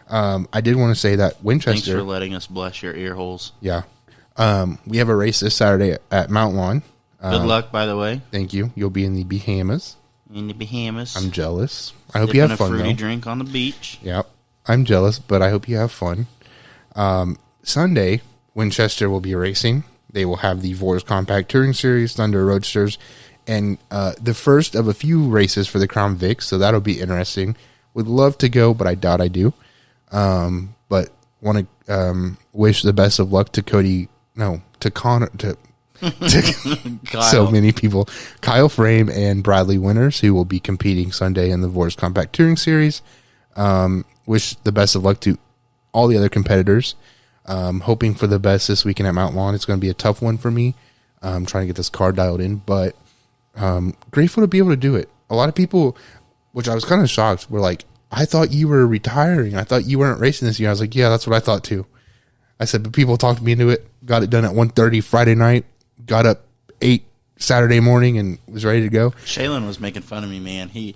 I did want to say that Winchester... Thanks for letting us bless your ear holes. Yeah. We have a race this Saturday at Mount Lawn. Good luck, by the way. Thank you. You'll be in the Bahamas. In the Bahamas. I'm jealous. I hope you have fun, a fruity though. drink on the beach. Yep. I'm jealous, but I hope you have fun. Sunday, Winchester will be racing. They will have the Vors Compact Touring Series, Thunder Roadsters, and the first of a few races for the Crown Vic, so that'll be interesting. Would love to go, but I doubt I do. But want to wish the best of luck to Connor, to so many people. Kyle Frame and Bradley Winters, who will be competing Sunday in the Vors Compact Touring Series. Wish the best of luck to all the other competitors. Hoping for the best this weekend at Mount Lawn. It's going to be a tough one for me. I'm trying to get this car dialed in, but grateful to be able to do it. A lot of people, which I was kind of shocked, were like, I thought you were retiring. I thought you weren't racing this year. I was like, yeah, that's what I thought too. I said, but people talked me into it. Got it done at 1:30 Friday night. Got up 8 Saturday morning and was ready to go. Shaylin was making fun of me, man. He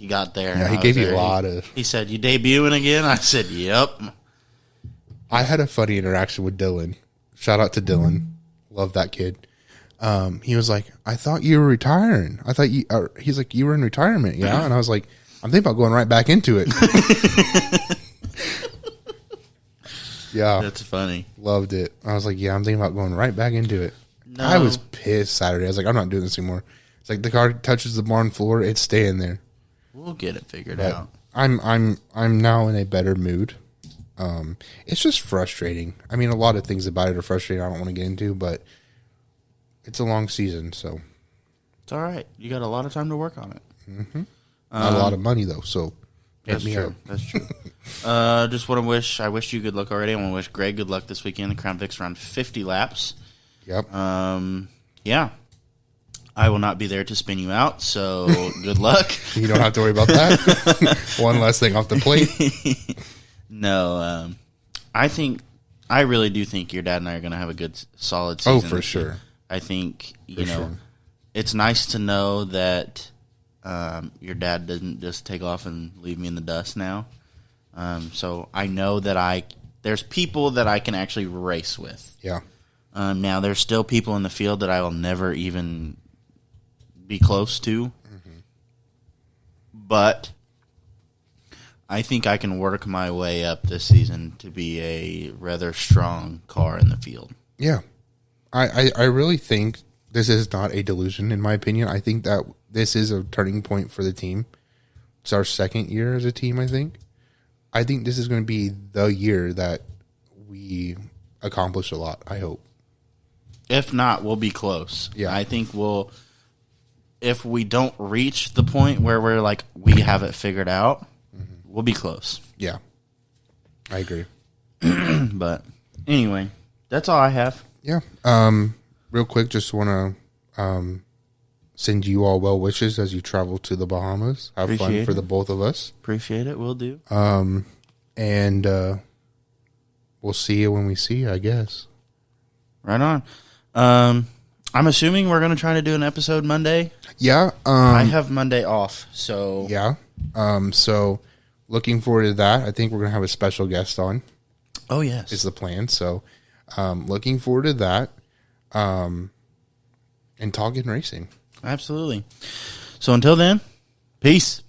got there. Yeah, he gave you a lot of... He said, you debuting again? I said, yep. I had a funny interaction with Dylan. Shout out to Dylan. Love that kid. He was like, I thought you were retiring. I thought he's like, you were in retirement, yeah? And I was like, I'm thinking about going right back into it. Yeah. That's funny. Loved it. I was like, yeah, I'm thinking about going right back into it. No. I was pissed Saturday. I was like, I'm not doing this anymore. It's like the car touches the barn floor, it's staying there. We'll get it figured But out. I'm now in a better mood. It's just frustrating. I mean, a lot of things about it are frustrating. I don't want to get into, but it's a long season, so It's all right. You got a lot of time to work on it. Mm-hmm. Not a lot of money though. So That's me true. up. That's true. Just want to wish. I wish you good luck already. I want to wish Greg good luck this weekend. The Crown Vic's around 50 laps. Yep. Yeah. I will not be there to spin you out, so good luck. You don't have to worry about that. One less thing off the plate. No, I really do think your dad and I are going to have a good, solid season. Oh, for sure. I think, For sure. it's nice to know that your dad doesn't just take off and leave me in the dust now. So I know that there's people that I can actually race with. Yeah. Now, there's still people in the field that I will never even be close to. Mm-hmm. But I think I can work my way up this season to be a rather strong car in the field. Yeah. I really think this is not a delusion, in my opinion. I think that this is a turning point for the team. It's our second year as a team, I think. I think this is going to be the year that we accomplish a lot, I hope. If not, we'll be close. Yeah. I think if we don't reach the point where we're like, we have it figured out, we'll be close. Yeah. I agree. But anyway, that's all I have. Yeah. Real quick, just want to send you all well wishes as you travel to the Bahamas. Have Appreciate fun for it. the both of us. Appreciate it. We'll do. And we'll see you when we see you, I guess. Right on. I'm assuming we're going to try to do an episode Monday. Yeah. I have Monday off, so Yeah. So looking forward to that. I think we're going to have a special guest on. Oh, yes. Is the plan. So looking forward to that. And talking racing. Absolutely. So until then, peace.